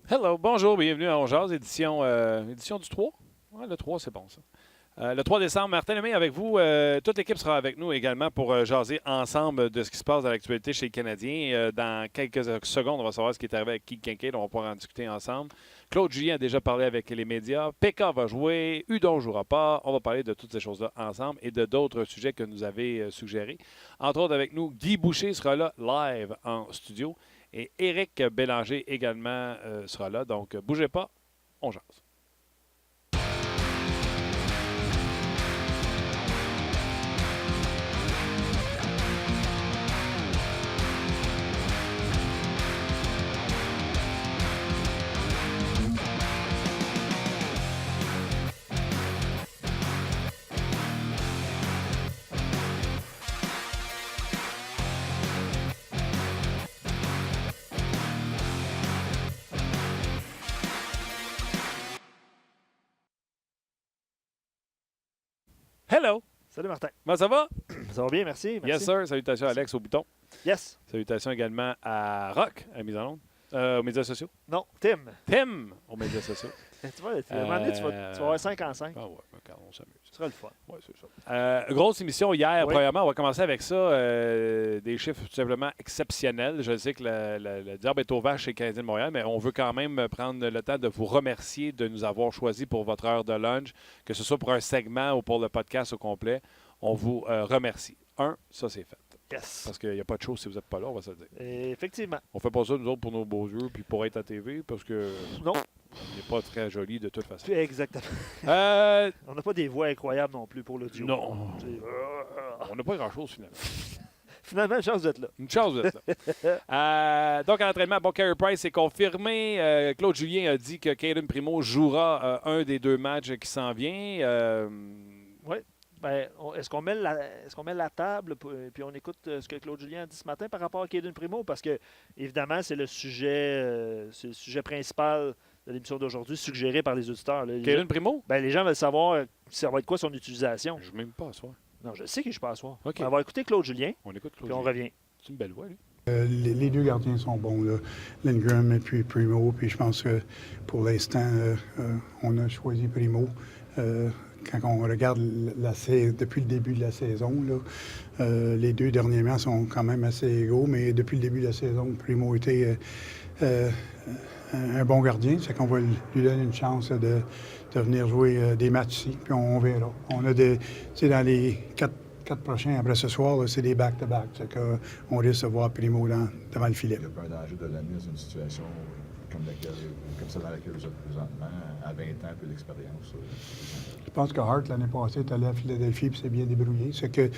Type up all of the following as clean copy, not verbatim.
Hello, bonjour, bienvenue à On Jase, édition du 3. Ouais, le 3, c'est bon ça. Le 3 décembre, Martin Lemay avec vous. Toute l'équipe sera avec nous également pour jaser ensemble de ce qui se passe dans l'actualité chez les Canadiens. Dans quelques secondes, on va savoir ce qui est arrivé avec Keith Kincaid. On va pouvoir en discuter ensemble. Claude Julien a déjà parlé avec les médias. Péka va jouer. Udon ne jouera pas. On va parler de toutes ces choses-là ensemble et de d'autres sujets que nous avez suggérés. Entre autres, avec nous, Guy Boucher sera là live en studio. Et Éric Bélanger également sera là. Donc, bougez pas, on jase. Hello! Salut Martin. Comment ça va? Ça va bien, merci. Yes, sir. Salutations à Alex au bouton. Yes. Salutations également à Rock, à la mise en onde, aux médias sociaux. Non, Tim. Tim, aux médias sociaux. Tu vois, à un moment donné, tu vas avoir 5 en 5. Ah ouais, regarde, on s'amuse. Ce sera le fun. Ouais, c'est ça. Grosse émission hier. Oui. Premièrement, on va commencer avec ça. Des chiffres tout simplement exceptionnels. Je sais que le diable est au vache chez Canadien de Montréal, mais on veut quand même prendre le temps de vous remercier de nous avoir choisis pour votre heure de lunch, que ce soit pour un segment ou pour le podcast au complet. On vous remercie. Ça c'est fait. Yes. Parce qu'il n'y a pas de show si vous n'êtes pas là, on va se le dire. Et effectivement. On fait pas ça, nous autres, pour nos beaux yeux puis pour être à TV, parce que Non. on n'est pas très joli de toute façon. Exactement. On n'a pas des voix incroyables non plus pour l'audio. Non. On n'a pas grand-chose, finalement. Finalement, une chance d'être là. Une chance d'être là. Donc, à l'entraînement, Carey Price est confirmé. Claude Julien a dit que Caden Primo jouera un des deux matchs qui s'en vient. Oui. Ben, est-ce qu'on met la table puis on écoute ce que Claude Julien a dit ce matin par rapport à Caden Primo? Parce que, évidemment, c'est le sujet principal de l'émission d'aujourd'hui, suggéré par les auditeurs. Caden Primo? Ben, les gens veulent savoir ça va être quoi son utilisation. Je ne même pas à soir. Non, je sais que je ne suis pas à soir. Okay. On va écouter Claude Julien. On écoute Claude puis on revient. C'est une belle voix, lui. Les deux gardiens sont bons, là. Lindgren et puis Primo. Puis je pense que pour l'instant, on a choisi Primo. Quand on regarde depuis le début de la saison, là, les deux dernièrement sont quand même assez égaux, mais depuis le début de la saison, Primo était un bon gardien. C'est qu'on va lui donner une chance de venir jouer des matchs ici, puis on verra. On a dans les quatre prochains après ce soir, là, c'est des back-to-back. On risque de voir Primo devant le filet. Il n'y a pas un danger de l'amener dans une situation comme ça dans laquelle vous êtes présentement, à 20 ans, peu d'expérience. Je pense que Hart, l'année passée, est allé à Philadelphie et s'est bien débrouillé. C'est que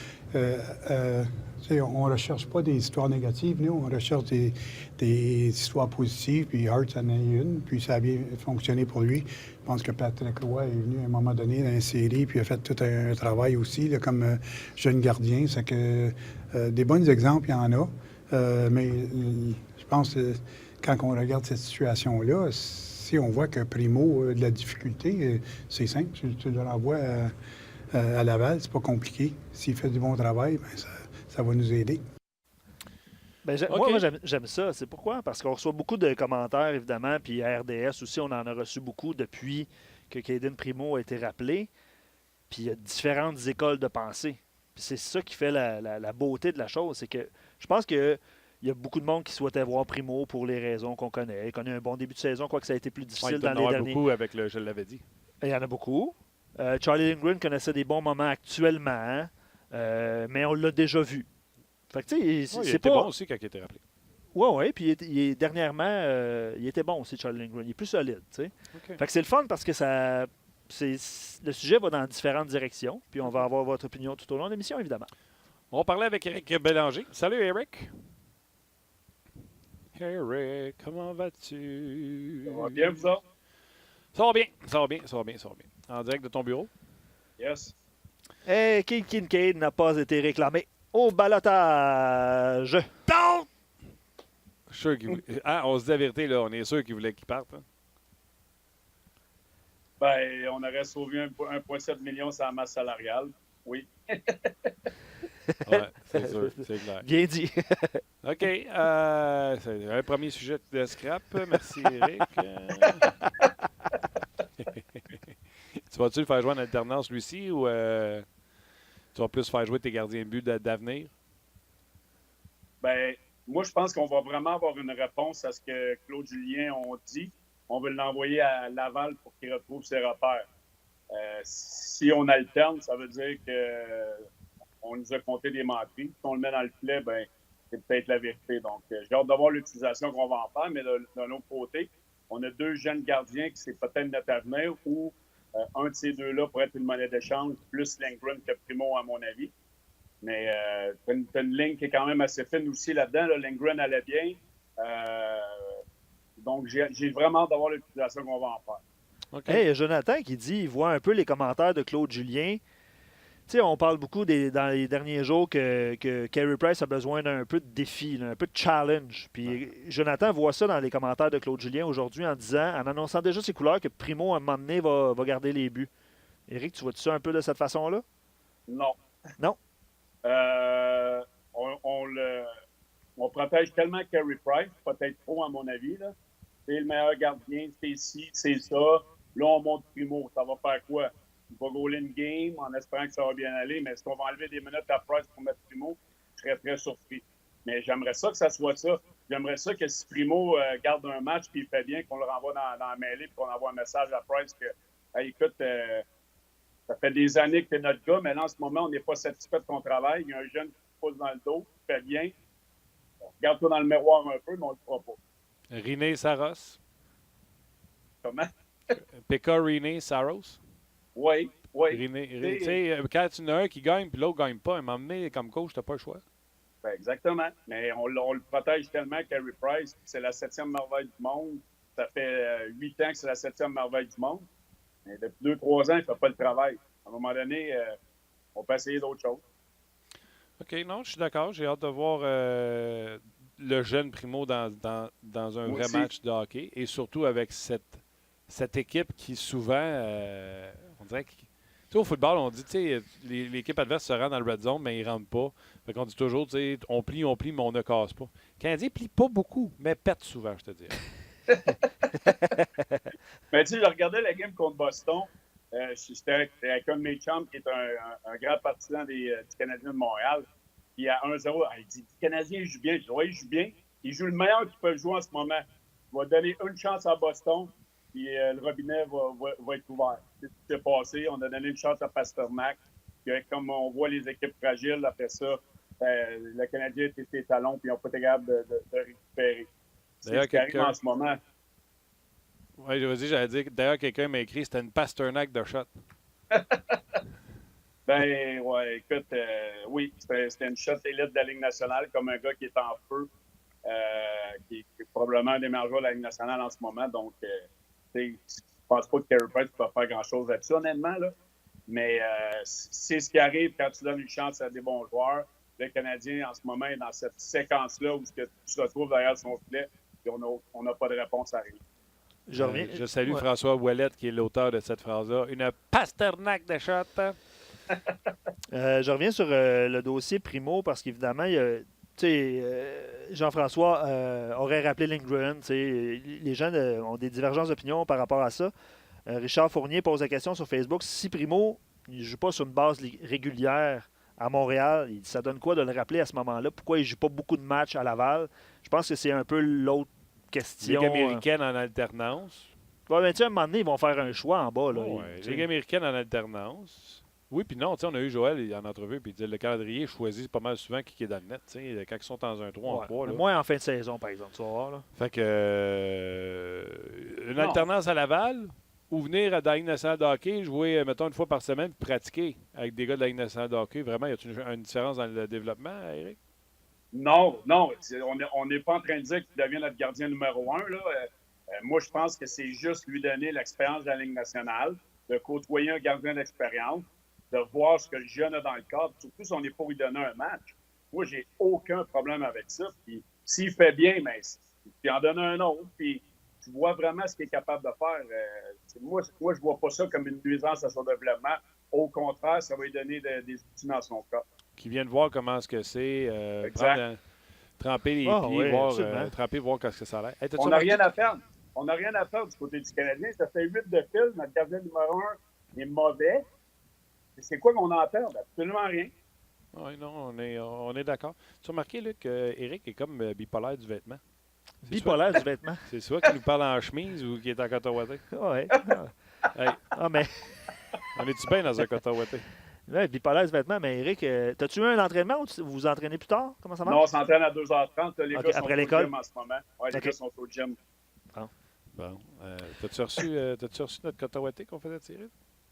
on ne recherche pas des histoires négatives, nous, on recherche des histoires positives, puis Hart en a une, puis ça a bien fonctionné pour lui. Je pense que Patrick Roy est venu à un moment donné dans la série, puis a fait tout un travail aussi, là, comme jeune gardien. C'est que des bons exemples, il y en a, mais je pense que quand on regarde cette situation-là, si on voit que Primo a de la difficulté, c'est simple, tu le renvoies à Laval, c'est pas compliqué. S'il fait du bon travail, bien, ça va nous aider. Ben, moi, j'aime ça. C'est pourquoi? Parce qu'on reçoit beaucoup de commentaires, évidemment, puis à RDS aussi, on en a reçu beaucoup depuis que Caden Primo a été rappelé. Puis il y a différentes écoles de pensée. Puis c'est ça qui fait la beauté de la chose, c'est que je pense que il y a beaucoup de monde qui souhaitait voir Primo pour les raisons qu'on connaît. Il connaît un bon début de saison, quoique ça a été plus difficile dans les derniers. Beaucoup avec je l'avais dit. Il y en a beaucoup. Charlie Lindgren connaissait des bons moments actuellement, mais on l'a déjà vu. Fait que, tu sais, il c'est était pas... bon aussi quand il était rappelé. Oui, puis dernièrement, il était bon aussi, Charlie Lindgren. Il est plus solide, tu sais. Okay. Fait que c'est le fun parce que le sujet va dans différentes directions, puis on va avoir votre opinion tout au long de l'émission, évidemment. On va parler avec Éric Bélanger. Salut, Éric. Eric, comment vas-tu? Ça va bien, vous autres? Ça va bien. En direct de ton bureau? Yes. Et Keith Kincaid n'a pas été réclamé au balotage. Non! Je suis sûr qu'il voulait... on se dit la vérité, là. On est sûr qu'il voulait qu'il parte. Hein? Ben, on aurait sauvé 1,7 million sur la masse salariale. Oui. Oui, c'est sûr, c'est clair. Bien dit. OK. C'est un premier sujet de scrap. Merci, Éric. Tu vas-tu le faire jouer en alternance, lui-ci, ou tu vas plus faire jouer tes gardiens de but d'avenir? Ben, moi, je pense qu'on va vraiment avoir une réponse à ce que Claude Julien a dit. On veut l'envoyer à Laval pour qu'il retrouve ses repères. Si on alterne, ça veut dire qu'on nous a compté des menteries. Si on le met dans le filet, ben, c'est peut-être la vérité. Donc, j'ai hâte de voir l'utilisation qu'on va en faire, mais d'un autre côté, on a 2 jeunes gardiens qui c'est peut-être notre avenir ou un de ces deux-là pourrait être une monnaie d'échange, plus Lindgren que Primo, à mon avis. Mais t'as une ligne qui est quand même assez fine aussi là-dedans. Là. Lindgren allait bien. Donc, j'ai vraiment hâte d'avoir l'utilisation qu'on va en faire. Okay. Hey, Jonathan qui dit il voit un peu les commentaires de Claude Julien. Tu sais, on parle beaucoup dans les derniers jours que Carey Price a besoin d'un peu de défi, un peu de challenge. Puis Jonathan voit ça dans les commentaires de Claude Julien aujourd'hui en annonçant déjà ses couleurs, que Primo, à un moment donné, va garder les buts. Éric, tu vois-tu ça un peu de cette façon-là? Non. Non? On protège tellement Carey Price, peut-être trop à mon avis. Là. C'est le meilleur gardien, c'est ci, c'est ça. Là, on monte Primo. Ça va faire quoi? Il va goaler une game en espérant que ça va bien aller, mais est-ce qu'on va enlever des minutes à Price pour mettre Primo? Je serais très surpris. Mais j'aimerais ça que ça soit ça. J'aimerais ça que si Primo garde un match et il fait bien, qu'on le renvoie dans la mêlée et qu'on envoie un message à Price que hey, écoute, ça fait des années que tu es notre gars, mais là, en ce moment, on n'est pas satisfait de ton travail. Il y a un jeune qui pousse dans le dos, qui fait bien. Regarde-toi dans le miroir un peu, mais on ne le fera pas. Riné Saros. Comment? Pekka Riné Saros. Oui, oui. Tu sais, quand tu en as un qui gagne puis l'autre ne gagne pas, à un moment donné, comme coach, tu n'as pas le choix. Ben exactement. Mais on le protège tellement, Carey Price, c'est la 7e merveille du monde. Ça fait 8 ans que c'est la 7e merveille du monde. Mais depuis 2-3 ans, il ne fait pas le travail. À un moment donné, on peut essayer d'autres choses. OK, non, je suis d'accord. J'ai hâte de voir le jeune Primo dans un vrai match de hockey. Et surtout avec cette équipe qui souvent, on dirait que... Tu sais, au football, on dit, tu sais, l'équipe adverse se rend dans le red zone, mais ils ne rentrent pas. Fait qu'on dit toujours, tu sais, on plie, mais on ne casse pas. Le Canadien ne plie pas beaucoup, mais pète souvent, je te dis. Mais tu sais, je regardais la game contre Boston. C'était avec un de mes chums qui est un grand partisan du Canadien de Montréal. Puis à 1-0, il dit « Le Canadien joue bien. » Je dis « Oui, il joue bien. Il joue le meilleur qu'ils peuvent jouer en ce moment. Il va donner une chance à Boston, puis le robinet va être ouvert. » C'est ce qui s'est passé. On a donné une chance à Pasternak. Puis, comme on voit les équipes fragiles, après ça, le Canadien était ses talons, puis ils n'ont pas été capables de récupérer. C'est ce qui arrive en ce moment. Oui, j'allais dire. D'ailleurs, quelqu'un m'a écrit c'était une Pasternak de shot. Ben, ouais, écoute, oui, c'était une shot élite de la Ligue nationale, comme un gars qui est en feu, qui est probablement un des meilleurs joueurs de la Ligue nationale en ce moment. Donc, je pense pas que Carey Price peut faire grand-chose là-dessus, honnêtement. Là. Mais c'est ce qui arrive quand tu donnes une chance à des bons joueurs. Le Canadien, en ce moment, est dans cette séquence-là où tu te retrouves derrière son filet et on n'a pas de réponse à rien. Je salue François Ouellette, qui est l'auteur de cette phrase-là. Une Pasternak de shot. Je reviens sur le dossier Primo parce qu'évidemment, Jean-François aurait rappelé Lindgren. Les gens ont des divergences d'opinion par rapport à ça. Richard Fournier pose la question sur Facebook. Si Primo ne joue pas sur une base régulière à Montréal, ça donne quoi de le rappeler à ce moment-là? Pourquoi il ne joue pas beaucoup de matchs à Laval? Je pense que c'est un peu l'autre question. Ligue américaine en alternance. Ouais, mais à un moment donné, ils vont faire un choix en bas. Là, Ligue américaine en alternance. Oui, puis non, on a eu Joël en entrevue, puis il dit le calendrier choisit pas mal souvent qui est dans le net, quand ils sont dans un 3 en 3. Moins en fin de saison, par exemple, tu vas voir. Là. Fait que une alternance à Laval ou venir dans la Ligue nationale de hockey, jouer, mettons, une fois par semaine, puis pratiquer avec des gars de la Ligue nationale de hockey, vraiment, y a-t-il une différence dans le développement, Éric? Non. On n'est pas en train de dire qu'il devient notre gardien numéro 1. Là. Moi, je pense que c'est juste lui donner l'expérience de la Ligue nationale, de côtoyer un gardien d'expérience, de voir ce que le jeune a dans le cadre, surtout si on n'est pas lui donner un match. Moi, j'ai aucun problème avec ça. Puis s'il fait bien, mais puis en donne un autre, puis tu vois vraiment ce qu'il est capable de faire. Moi, je vois pas ça comme une nuisance à son développement. Au contraire, ça va lui donner des outils dans son cas. Qui viennent voir comment est-ce que c'est. Tremper les pieds, voir qu'est-ce que ça a l'air. Hey, on n'a rien à perdre. On n'a rien à faire du côté du Canadien. Ça fait 8 de fil. Notre gardien numéro 1 est mauvais. C'est quoi qu'on a à perdre? Absolument rien. Oui, non, on est d'accord. Tu as remarqué, Luc, qu'Éric est comme bipolaire du vêtement. Bipolaire du vêtement? C'est soit qu'il nous parle en chemise ou qu'il est en coton ouaté. Oui. Hey, mais... on est-tu bien dans un coton ouaté? Oui, bipolaire du vêtement. Mais Éric, as-tu eu un entraînement ou vous vous entraînez plus tard? Comment ça marche? Non, on s'entraîne à 2h30. Les gars sont après au l'école? gym en ce moment. Oui, les gars sont au gym. Bon. T'as-tu reçu notre coton ouaté qu'on faisait tirer?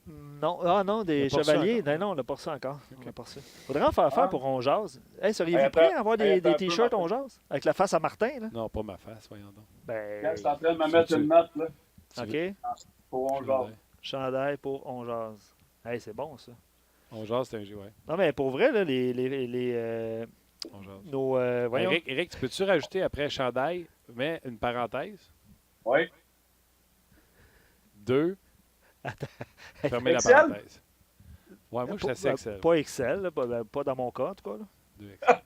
Non, des chevaliers. Non, on n'a pas reçu encore. Okay. On n'a pas reçu. Faudrait en faire pour On Jase. Hey, seriez-vous prêt à avoir des t-shirts On Jase? Avec la face à Martin, là? Non, pas ma face, voyons donc. Je suis en train de me mettre une note, là. OK. Pour On Jase. Chandail pour On Jase. Hey, c'est bon, ça. On jase, c'est un jeu, ouais. Non, mais pour vrai, là, On jase. nos... voyons. Éric, tu peux-tu rajouter après chandail, mais une parenthèse? Oui. 2. Fermez la Excel? parenthèse. Ouais, moi, je suis assez Excel. Pas Excel, là, pas dans mon cas, en tout cas. Là. 2 Excel.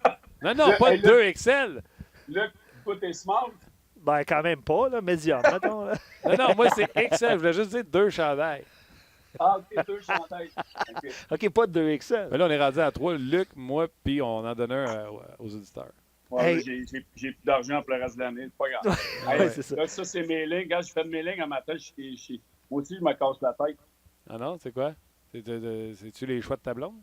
Non, pas 2 Excel! Luc, tout est smart. Ben, quand même pas, là, médium, mettons. Là. Non, moi, c'est Excel. Je voulais juste dire 2 chandails. Ah, OK, 2 chandails. OK, pas de 2 Excel. Mais là, on est rendu à 3. Luc, moi, puis on en donne un aux auditeurs. Ouais, Hey. j'ai plus d'argent pour le reste de l'année, c'est pas grave. Ouais, c'est ça. Là, ça, c'est mes lignes. Quand je fais de mes lignes à matin, moi aussi, je me casse la tête. Ah non, c'est quoi? C'est-tu les choix de ta blonde?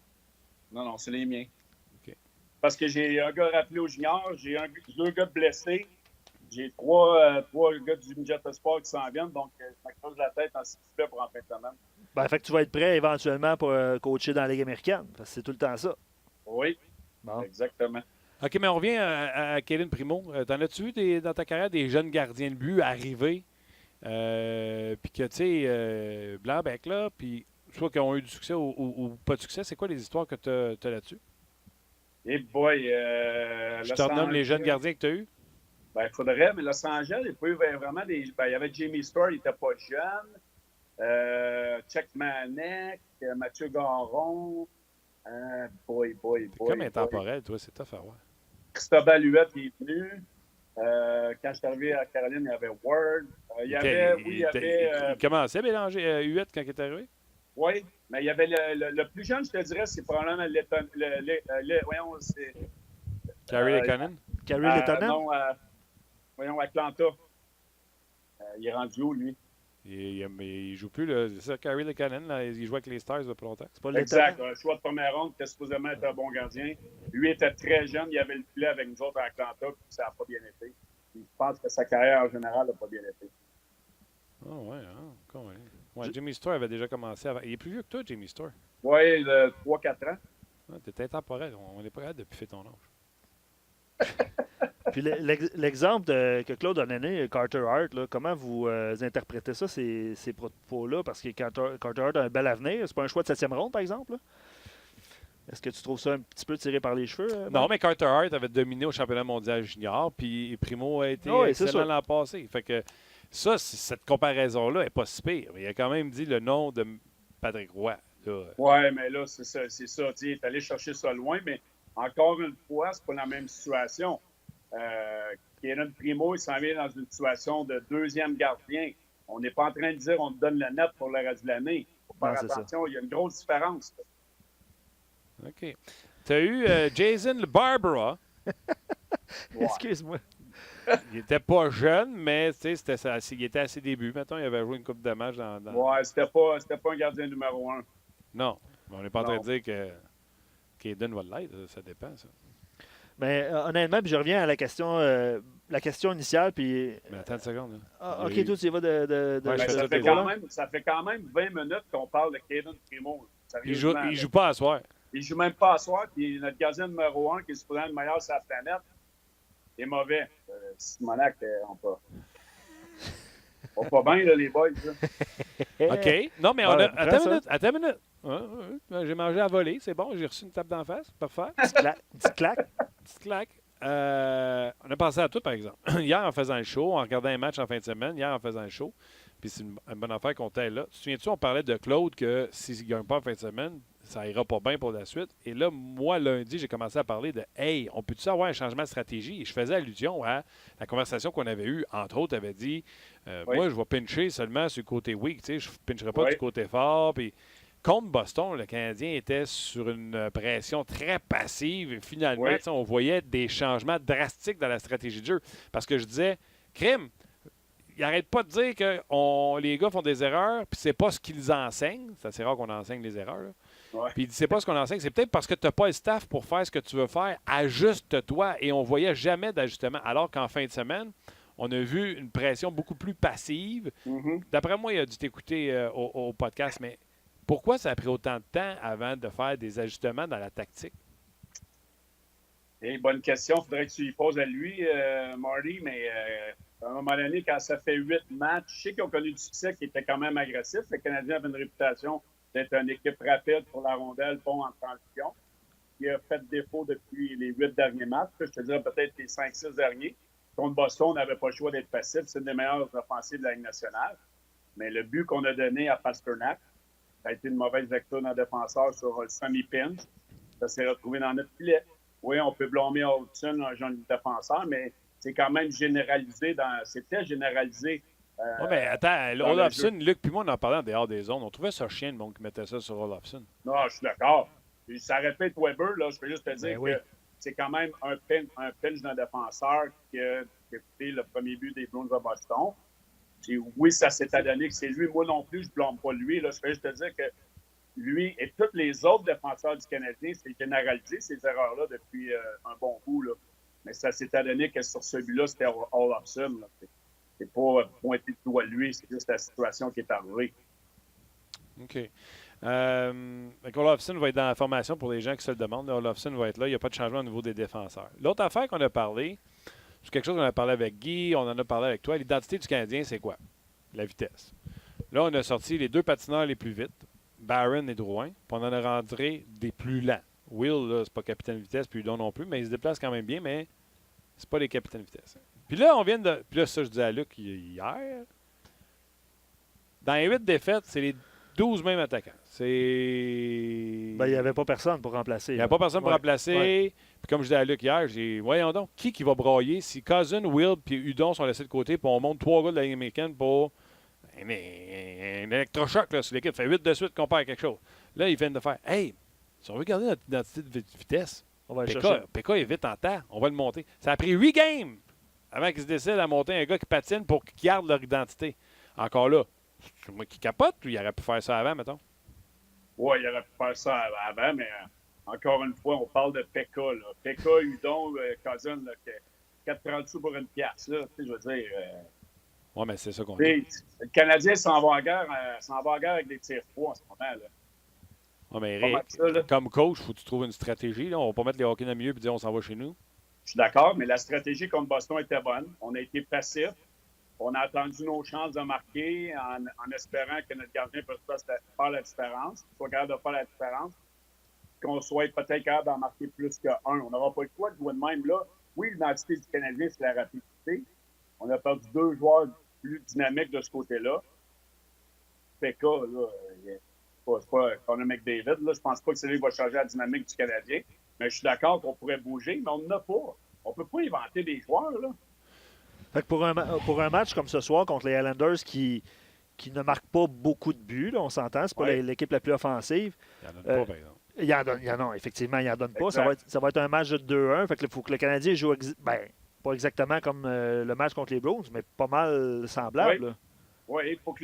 Non, c'est les miens. OK. Parce que j'ai un gars rappelé au junior, j'ai 2 gars blessés, j'ai 3 gars du Midget Sport qui s'en viennent, donc je me casse la tête en suspect pour en fin de semaine. Ben, fait que tu vas être prêt éventuellement pour coacher dans la Ligue américaine, parce que c'est tout le temps ça. Oui, Bon. exactement. OK, mais on revient à Kevin Primo. T'en as-tu vu dans ta carrière des jeunes gardiens de but arriver, puis que, tu sais, Blanc-Bec, là, puis soit qu'ils ont eu du succès ou pas de succès, c'est quoi les histoires que tu as là-dessus? Et boy, Je te renomme les jeunes gardiens que tu as eus. Ben, il faudrait, mais Los Angeles, il n'y a pas eu vraiment des. Ben, il y avait Jamie Starr, il n'était pas jeune. Chuck Manek, Mathieu Garon. Boy. Comme intemporel, toi, c'est tough à voir. Cristobal Huette, il est venu. Quand je suis arrivé à Caroline, il y avait Ward. Il commençait à mélanger Huette quand il est arrivé? Oui, mais il y avait le plus jeune, je te dirais, c'est probablement voyons, c'est... Carey Lekonen? Carey Lekonen? Non, voyons, Atlanta. Il est rendu où, lui? Il joue plus, là. C'est ça, Carey Lekonen, là, il jouait avec les Stars depuis longtemps. C'est pas Exact. Un choix de première ronde, qui était supposément être un bon gardien. Lui était très jeune, il avait le filet avec nous autres à Atlanta, puis ça n'a pas bien été. Je pense que sa carrière en général n'a pas bien été. Ah ouais, quand même. Ouais, Jamie Starr avait déjà commencé avant. Il est plus vieux que toi, Jamie Starr. Oui, 3-4 ans. Ah, t'es intemporel. On n'est pas capable de piffer ton âge. Puis l'exemple que Claude a donné, Carter Hart, là, comment vous interprétez ça, ces propos-là? Parce que Carter Hart a un bel avenir. C'est pas un choix de 7e ronde, par exemple? Là? Est-ce que tu trouves ça un petit peu tiré par les cheveux? Non, mais Carter Hart avait dominé au championnat mondial junior, puis Primo a été excellent l'an passé. Fait que ça, cette comparaison-là n'est pas si pire. Il a quand même dit le nom de Patrick Roy. Oui, mais là, c'est ça. Tu es allé chercher ça loin, mais encore une fois, c'est pas la même situation. Kevin Primo, il s'en vient dans une situation de 2e gardien. On n'est pas en train de dire on te donne le net pour le reste de l'année. Il faut faire attention, il y a une grosse différence. OK. Tu as eu Jason Barbara. Excuse-moi. Il n'était pas jeune, mais il était à ses débuts. Mettons, il avait joué une coupe de match dans... Ouais, c'était pas un gardien numéro 1. Non. On n'est pas en train de dire que Kaden va l'être. Ça dépend, ça. Mais honnêtement, puis je reviens à la question initiale. Puis... Mais attends une seconde. Ah, OK, toi, tu y vas de ça fait quand même 20 minutes qu'on parle de Kevin Primo. Il joue pas à soir. Il joue même pas à soir. Puis notre gardien numéro 1, qui est supposé être le meilleur sur la planète, est mauvais. Simonac, on pas bien, là, les boys. Là. OK. Non, mais attends une minute. J'ai mangé à voler, c'est bon. J'ai reçu une tape d'en face. Parfait. Petite claque. Petite claque. on a pensé à tout, par exemple. Hier, en faisant le show, en regardant un match en fin de semaine, hier, en faisant le show, puis c'est une bonne affaire qu'on t'aille là. Tu te souviens-tu, on parlait de Claude que s'il ne gagne pas en fin de semaine, ça ira pas bien pour la suite. Et là, moi, lundi, j'ai commencé à parler de « Hey, on peut-tu avoir un changement de stratégie? » Et je faisais allusion à la conversation qu'on avait eue. Entre autres, tu avais dit Moi, je vais pincher seulement sur le côté weak. Je ne pincherai pas du côté fort. » Puis contre Boston, le Canadien était sur une pression très passive. Et finalement, on voyait des changements drastiques dans la stratégie de jeu. Parce que je disais Crime, il n'arrête pas de dire que les gars font des erreurs, puis c'est pas ce qu'ils enseignent. C'est assez rare qu'on enseigne les erreurs. Là. Puis il dit c'est pas ce qu'on enseigne. C'est peut-être parce que tu n'as pas le staff pour faire ce que tu veux faire. Ajuste-toi. Et on ne voyait jamais d'ajustement. Alors qu'en fin de semaine, on a vu une pression beaucoup plus passive. D'après moi, il a dû t'écouter au podcast, mais pourquoi ça a pris autant de temps avant de faire des ajustements dans la tactique? Bonne question. Il faudrait que tu lui poses à lui, Marty, mais à un moment donné, quand ça fait 8 matchs, je sais qu'ils ont connu du succès qui était quand même agressif. Le Canadien avait une réputation d'être une équipe rapide pour la rondelle, bon en transition, qui a fait défaut depuis les 8 derniers matchs. Je te dirais peut-être les 5-6 derniers. Contre Boston, on n'avait pas le choix d'être passif. C'est une des meilleures offensives de la Ligue nationale. Mais le but qu'on a donné à Pasternak, ça a été une mauvaise lecture d'un défenseur sur le semi-pinch. Ça s'est retrouvé dans notre filet. Oui, on peut blâmer Hudson, un jeune défenseur, mais c'est quand même généralisé. C'était généralisé. Oui, mais attends, Olofsson, Luc puis moi, on en parlait en dehors des zones. On trouvait ça chien, le monde qui mettait ça sur Olofsson. Non, je suis d'accord. Puis ça répète Weber, là, je peux juste te dire que c'est quand même un pinch d'un défenseur qui a fait le premier but des Bruins de Boston. Puis oui, ça s'est adonné que c'est lui. Moi non plus, je ne blâme pas lui. Là. Je peux juste te dire que lui et tous les autres défenseurs du Canadien, c'est généralisé ces erreurs-là depuis un bon bout. Là. Mais ça s'est adonné que sur ce but-là, c'était Olofsson. C'est pas pointer du doigt lui, c'est juste la situation qui est arrivée. OK. Olofsson va être dans la formation pour les gens qui se le demandent. Olofsson va être là. Il n'y a pas de changement au niveau des défenseurs. L'autre affaire qu'on a parlé, c'est quelque chose qu'on a parlé avec Guy, on en a parlé avec toi. L'identité du Canadien, c'est quoi? La vitesse. Là, on a sorti les deux patineurs les plus vite, Barron et Drouin, puis on en a rentré des plus lents. Will, là, c'est pas capitaine de vitesse, puis Hudon non plus, mais il se déplace quand même bien, mais c'est pas les capitaines de vitesse. Puis là, on vient de. Puis là, ça, je disais à Luc hier. Dans les 8 défaites, c'est les 12 mêmes attaquants. C'est. Il n'y avait pas personne pour remplacer. Il n'y avait pas personne pour remplacer. Puis comme je disais à Luc hier, j'ai voyons donc, qui va brailler si Cousin, Will et Hudon sont laissés de côté, puis on monte 3 gars de la Ligue américaine pour un électrochoc là, sur l'équipe. Ça fait 8 de suite qu'on perd quelque chose. Là, ils viennent de faire Hey, si on veut garder notre identité de vitesse, on va PK est vite en temps, on va le monter. Ça a pris 8 games avant qu'ils se décident à monter un gars qui patine pour qu'ils gardent leur identité. Encore là, c'est moi qui capote ou il aurait pu faire ça avant, mettons? Oui, il aurait pu faire ça avant, mais encore une fois, on parle de PK. PK, Hudon, Cousin, 4,30 sous pour une pièce. Là, je veux dire. Oui, mais c'est ça qu'on dit. Le Canadien s'en va en guerre avec des tirs froids en ce moment. Là. Oui, mais Eric, comme coach, il faut que tu trouves une stratégie. Là. On ne va pas mettre les hockey dans le milieu et dire on s'en va chez nous. Je suis d'accord, mais la stratégie contre Boston était bonne. On a été passif. On a attendu nos chances de marquer en espérant que notre gardien puisse faire la différence, qu'il soit capable de faire la différence, qu'on soit peut-être capable d'en marquer plus qu'un. On n'aura pas le choix de jouer de même là. Oui, l'identité du Canadien, c'est la rapidité. On a perdu 2 joueurs plus dynamiques de ce côté-là. PK, là, c'est pas Connor McDavid. Là, je pense pas que c'est lui qui va changer la dynamique du Canadien. Mais je suis d'accord qu'on pourrait bouger, mais on n'en a pas. On ne peut pas inventer des joueurs, là. Fait que pour un match comme ce soir contre les Islanders qui ne marque pas beaucoup de buts, là, on s'entend, c'est pas l'équipe la plus offensive. Il n'en donne pas, par exemple. Non, effectivement, il n'en donne pas. Ça va être un match de 2-1. Fait que il faut que le Canadien joue pas exactement comme le match contre les Bruins, mais pas mal semblable. Oui, il faut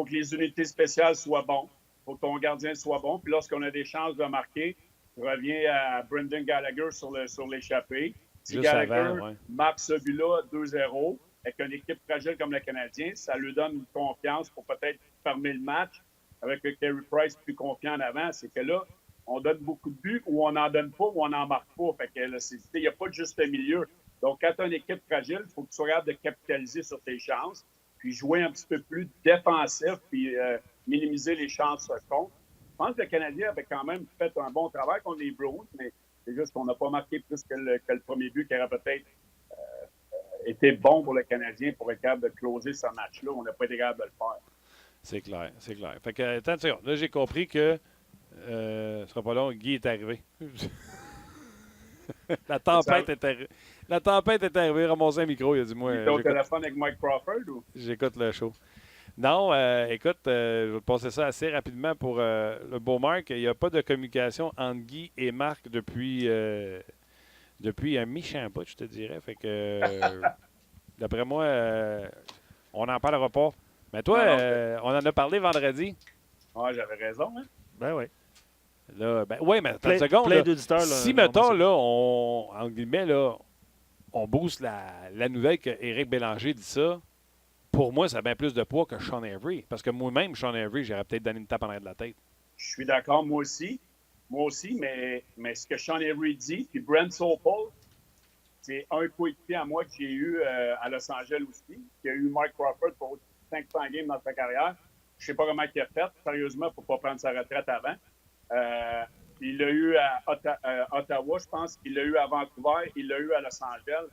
que les unités spéciales soient bonnes. Il faut que ton gardien soit bon. Puis lorsqu'on a des chances de marquer, je reviens à Brendan Gallagher sur l'échappée. Si Gallagher marque ce but-là 2-0, avec une équipe fragile comme le Canadien, ça lui donne une confiance pour peut-être fermer le match avec le Carey Price plus confiant en avant. C'est que là, on donne beaucoup de buts ou on n'en donne pas ou on n'en marque pas. Fait que il n'y a pas de juste milieu. Donc, quand tu as une équipe fragile, il faut que tu sois capable de capitaliser sur tes chances, puis jouer un petit peu plus défensif, puis minimiser les chances contre. Je pense que le Canadien avait quand même fait un bon travail contre les Bruins, mais C'est juste qu'on n'a pas marqué plus que le premier but qui aurait peut-être été bon pour le Canadien pour être capable de closer ce match-là. On n'a pas été capable de le faire. C'est clair, c'est clair. Fait que, attends une seconde. Là, j'ai compris que ce sera pas long, Guy est arrivé. La tempête est arrivée. La tempête est arrivée, ramassé un micro, il a dit moi. Tu es au téléphone avec Mike Crawford ou? J'écoute le show. Non, écoute, je vais passer ça assez rapidement pour le beau Marc. Il n'y a pas de communication entre Guy et Marc depuis un méchant bout, je te dirais. Fait que, d'après moi, on n'en parlera pas. Mais toi, on en a parlé vendredi. Ouais, j'avais raison, hein? Ben oui. Là, oui, mais attends une seconde. Plein Là, d'auditeurs. Là, si, mettons, là, en guillemets, là, on booste la nouvelle qu'Éric Bélanger dit ça, pour moi, ça a bien plus de poids que Sean Avery. Parce que moi-même, Sean Avery, j'aurais peut-être donné une tape en arrière de la tête. Je suis d'accord, moi aussi. Moi aussi, mais ce que Sean Avery dit, puis Brent Sopel, c'est un coéquipier à moi que j'ai eu à Los Angeles aussi, qui a eu Mike Crawford pour 500 games dans sa carrière. Je ne sais pas comment il a fait. Sérieusement, il ne faut pas prendre sa retraite avant. Il l'a eu à Ottawa, je pense. Il l'a eu à Vancouver. Il l'a eu à Los Angeles.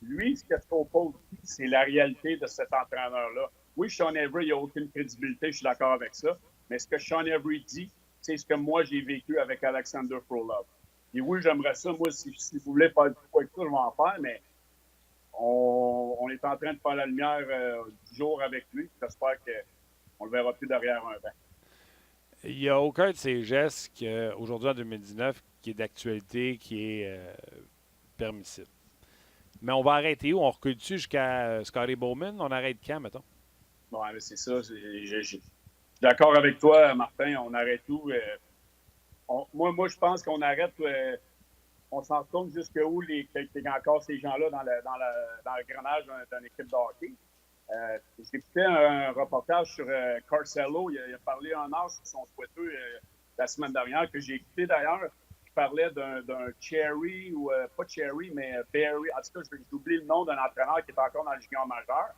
Lui, ce que Sopel dit, c'est la réalité de cet entraîneur-là. Oui, Sean Avery, il n'a aucune crédibilité, je suis d'accord avec ça. Mais ce que Sean Avery dit, c'est ce que moi, j'ai vécu avec Alexander Frolov. Et oui, j'aimerais ça. Moi, si vous voulez faire du quoi que ça, je vais en faire, mais on est en train de faire la lumière du jour avec lui. J'espère qu'on ne le verra plus derrière un banc. Il n'y a aucun de ces gestes aujourd'hui en 2019 qui est d'actualité, qui est permissible. Mais on va arrêter où? On recule-tu jusqu'à Scotty Bowman? On arrête quand, mettons? Bon, c'est ça. Je suis d'accord avec toi, Martin. On arrête où? Moi, je pense qu'on arrête. On s'en retourne jusqu'où qu'il y a encore ces gens-là dans le grenage d'une équipe de hockey. J'écoutais un reportage sur Carcelo. Il a parlé en heure sur son Twitter la semaine dernière, que j'ai écouté d'ailleurs. Il parlait d'un Cherry, ou pas Cherry, mais Barry. En tout cas, j'oublie le nom d'un entraîneur qui est encore dans le junior majeur.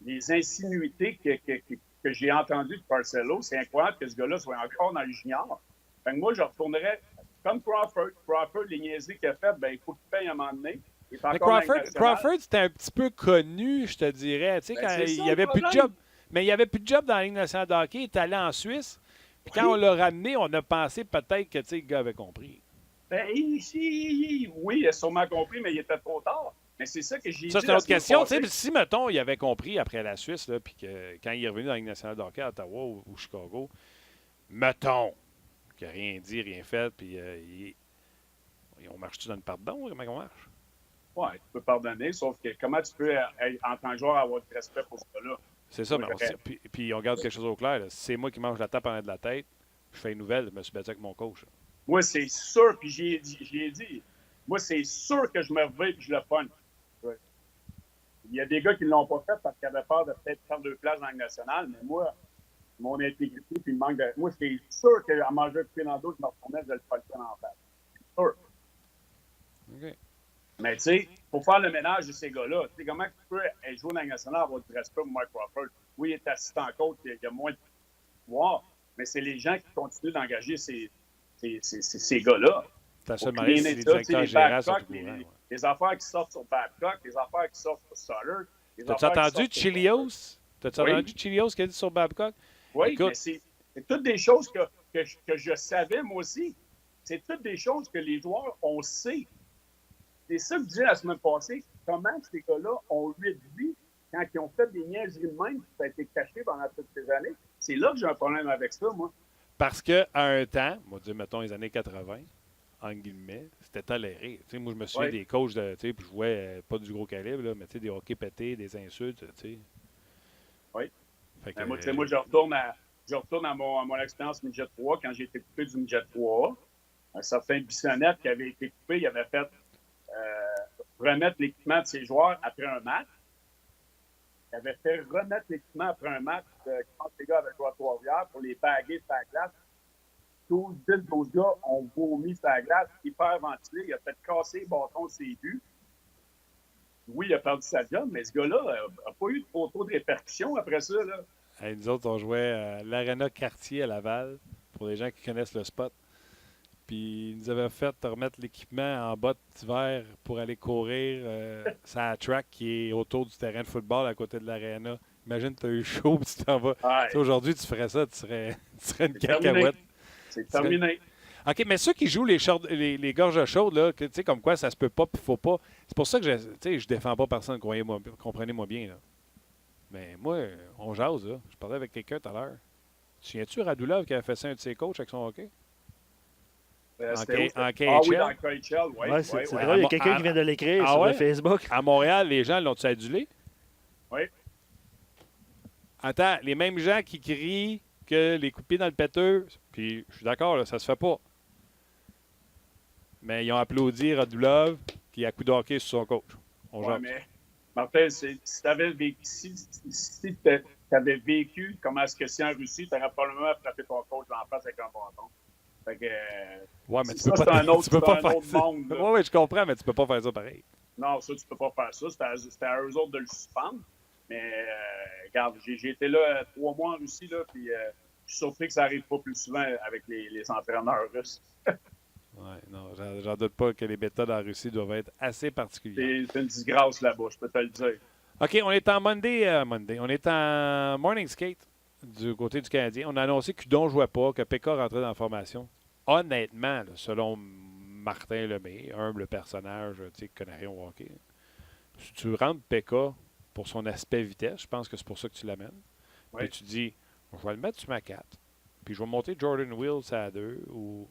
Les insinuités que j'ai entendues de Carcelo, c'est incroyable que ce gars-là soit encore dans le junior. Fait que moi, je retournerais comme Crawford. Crawford, les niaiseries qu'il a faites, il faut qu'il paye à un moment donné. Mais Crawford, c'était un petit peu connu, je te dirais. Tu sais, quand il n'y avait plus de job. Mais il n'y avait plus de job dans la Ligue nationale de hockey. Il est allé en Suisse. Puis quand on l'a ramené, on a pensé peut-être que le gars avait compris. Oui, il a sûrement compris, mais il était trop tard. Mais c'est ça que j'ai dit. Ça, c'est une autre question. Si, mettons, il avait compris après la Suisse, là, puis que quand il est revenu dans la Ligue nationale de hockey à Ottawa ou Chicago, mettons qu'il n'a rien dit, rien fait, puis on marche-tu dans le pardon? Comment on marche? Oui, tu peux pardonner, sauf que comment tu peux, en tant que joueur, avoir du respect pour ce gars-là? C'est ça, mais puis on garde quelque chose au clair. Là. Si c'est moi qui mange la tape en arrière de la tête, je fais une nouvelle, je me suis battu avec mon coach. Là. Moi, c'est sûr, puis j'y ai dit, moi, c'est sûr que je me réveille et je le pogne. Ouais. Il y a des gars qui ne l'ont pas fait parce qu'ils avaient peur de peut-être faire 2 places dans la nationale, mais moi, mon intégrité puis le manque de... Moi, c'est sûr qu'à manger un pied dans le dos, je me retournais, je le pogne en face. C'est sûr. OK. Mais tu sais, il faut faire le ménage de ces gars-là. Tu sais, comment tu peux jouer dans la nationale avoir du respect pour Mike Crawford? Oui, il est assistant coach, il y a moins de pouvoir, mais c'est les gens qui continuent d'engager ces gars-là. T'as seulement les directeurs gérants sont les affaires qui sortent sur Babcock, les affaires qui sortent sur Sutter. T'as-tu entendu Chilios? T'as-tu entendu Chilios qui a dit sur Babcock? Oui, écoute, mais c'est toutes des choses que je savais, moi aussi. C'est toutes des choses que les joueurs, on sait. C'est ça que je disais la semaine passée. Comment ces gars-là ont eu de vie quand ils ont fait des niaiseries de même, ça a été caché pendant toutes ces années. C'est là que j'ai un problème avec ça, moi. Parce qu'à un temps, on va dire, mettons, les années 80, en guillemets, c'était toléré. Tu sais, moi, je me souviens des coachs, puis je jouais pas du gros calibre, là, mais des hockey pétés, des insultes, tu sais. Oui. Fait que, moi, je retourne à mon expérience Midget 3 quand j'ai été coupé du Midget 3. Un certain Bissonnette qui avait été coupé, il avait fait remettre l'équipement de ses joueurs après un match. Il avait fait remettre l'équipement après un match quand les gars avaient joué à Trois-Rivières pour les baguer sur la glace. 12 gars ont vomi sur la glace, hyper ventilé. Il a fait casser le bâton de ses buts. Oui, il a perdu sa job, mais ce gars-là n'a pas eu de photo de répercussion après ça. Là. Nous autres, on jouait à l'Arena Cartier à Laval, pour les gens qui connaissent le spot. puis ils nous avaient fait remettre l'équipement en bottes d'hiver pour aller courir sur la track qui est autour du terrain de football à côté de l'aréna. Imagine, tu as eu chaud et tu t'en vas. Ouais. Aujourd'hui, tu ferais ça, tu serais une cacahuète. C'est terminé. OK, mais ceux qui jouent les gorges chaudes, là, tu sais, comme quoi ça se peut pas puis faut pas. C'est pour ça que je défends pas personne, comprenez-moi bien. Là. Mais moi, on jase, là. Je parlais avec quelqu'un tout à l'heure. Tu souviens-tu Radulov qui avait fait ça un de ses coachs avec son hockey? En KHL? Ah oui, dans KHL, oui. Ouais, c'est drôle, il y a quelqu'un qui vient de l'écrire sur le Facebook. À Montréal, les gens l'ont-tu adulé? Oui. Attends, les mêmes gens qui crient que les coups de pied dans le péteux, puis je suis d'accord, là, ça se fait pas. Mais ils ont applaudi Radulov qui a coup de hockey sur son coach. Mais Martin, si tu avais vécu comment est-ce que c'est en Russie, tu aurais probablement frappé ton coach en face avec un bâton. Fait que, ouais, mais tu ça, peux c'est pas, un autre, tu peux pas faire autre ça. monde. Oui, je comprends, mais tu peux pas faire ça pareil. Non, ça, tu peux pas faire ça. C'était à eux autres de le suspendre. Mais regarde, j'ai été là 3 mois en Russie, là, puis je suis surpris que ça arrive pas plus souvent avec les entraîneurs russes. Oui, non, j'en doute pas que les méthodes en Russie doivent être assez particulières. C'est une disgrâce là-bas, je peux te le dire. OK, on est en Monday. On est en Morning Skate du côté du Canadien. On a annoncé que Hudon ne jouait pas, que Péka rentrait dans la formation. Honnêtement, là, selon Martin Lemay, humble personnage, tu sais, qui connaît rien au hockey, si tu rentres Péka pour son aspect vitesse, je pense que c'est pour ça que tu l'amènes. Oui. Puis tu dis, je vais le mettre sur ma 4, puis je vais monter Jordan Wills à 2, ou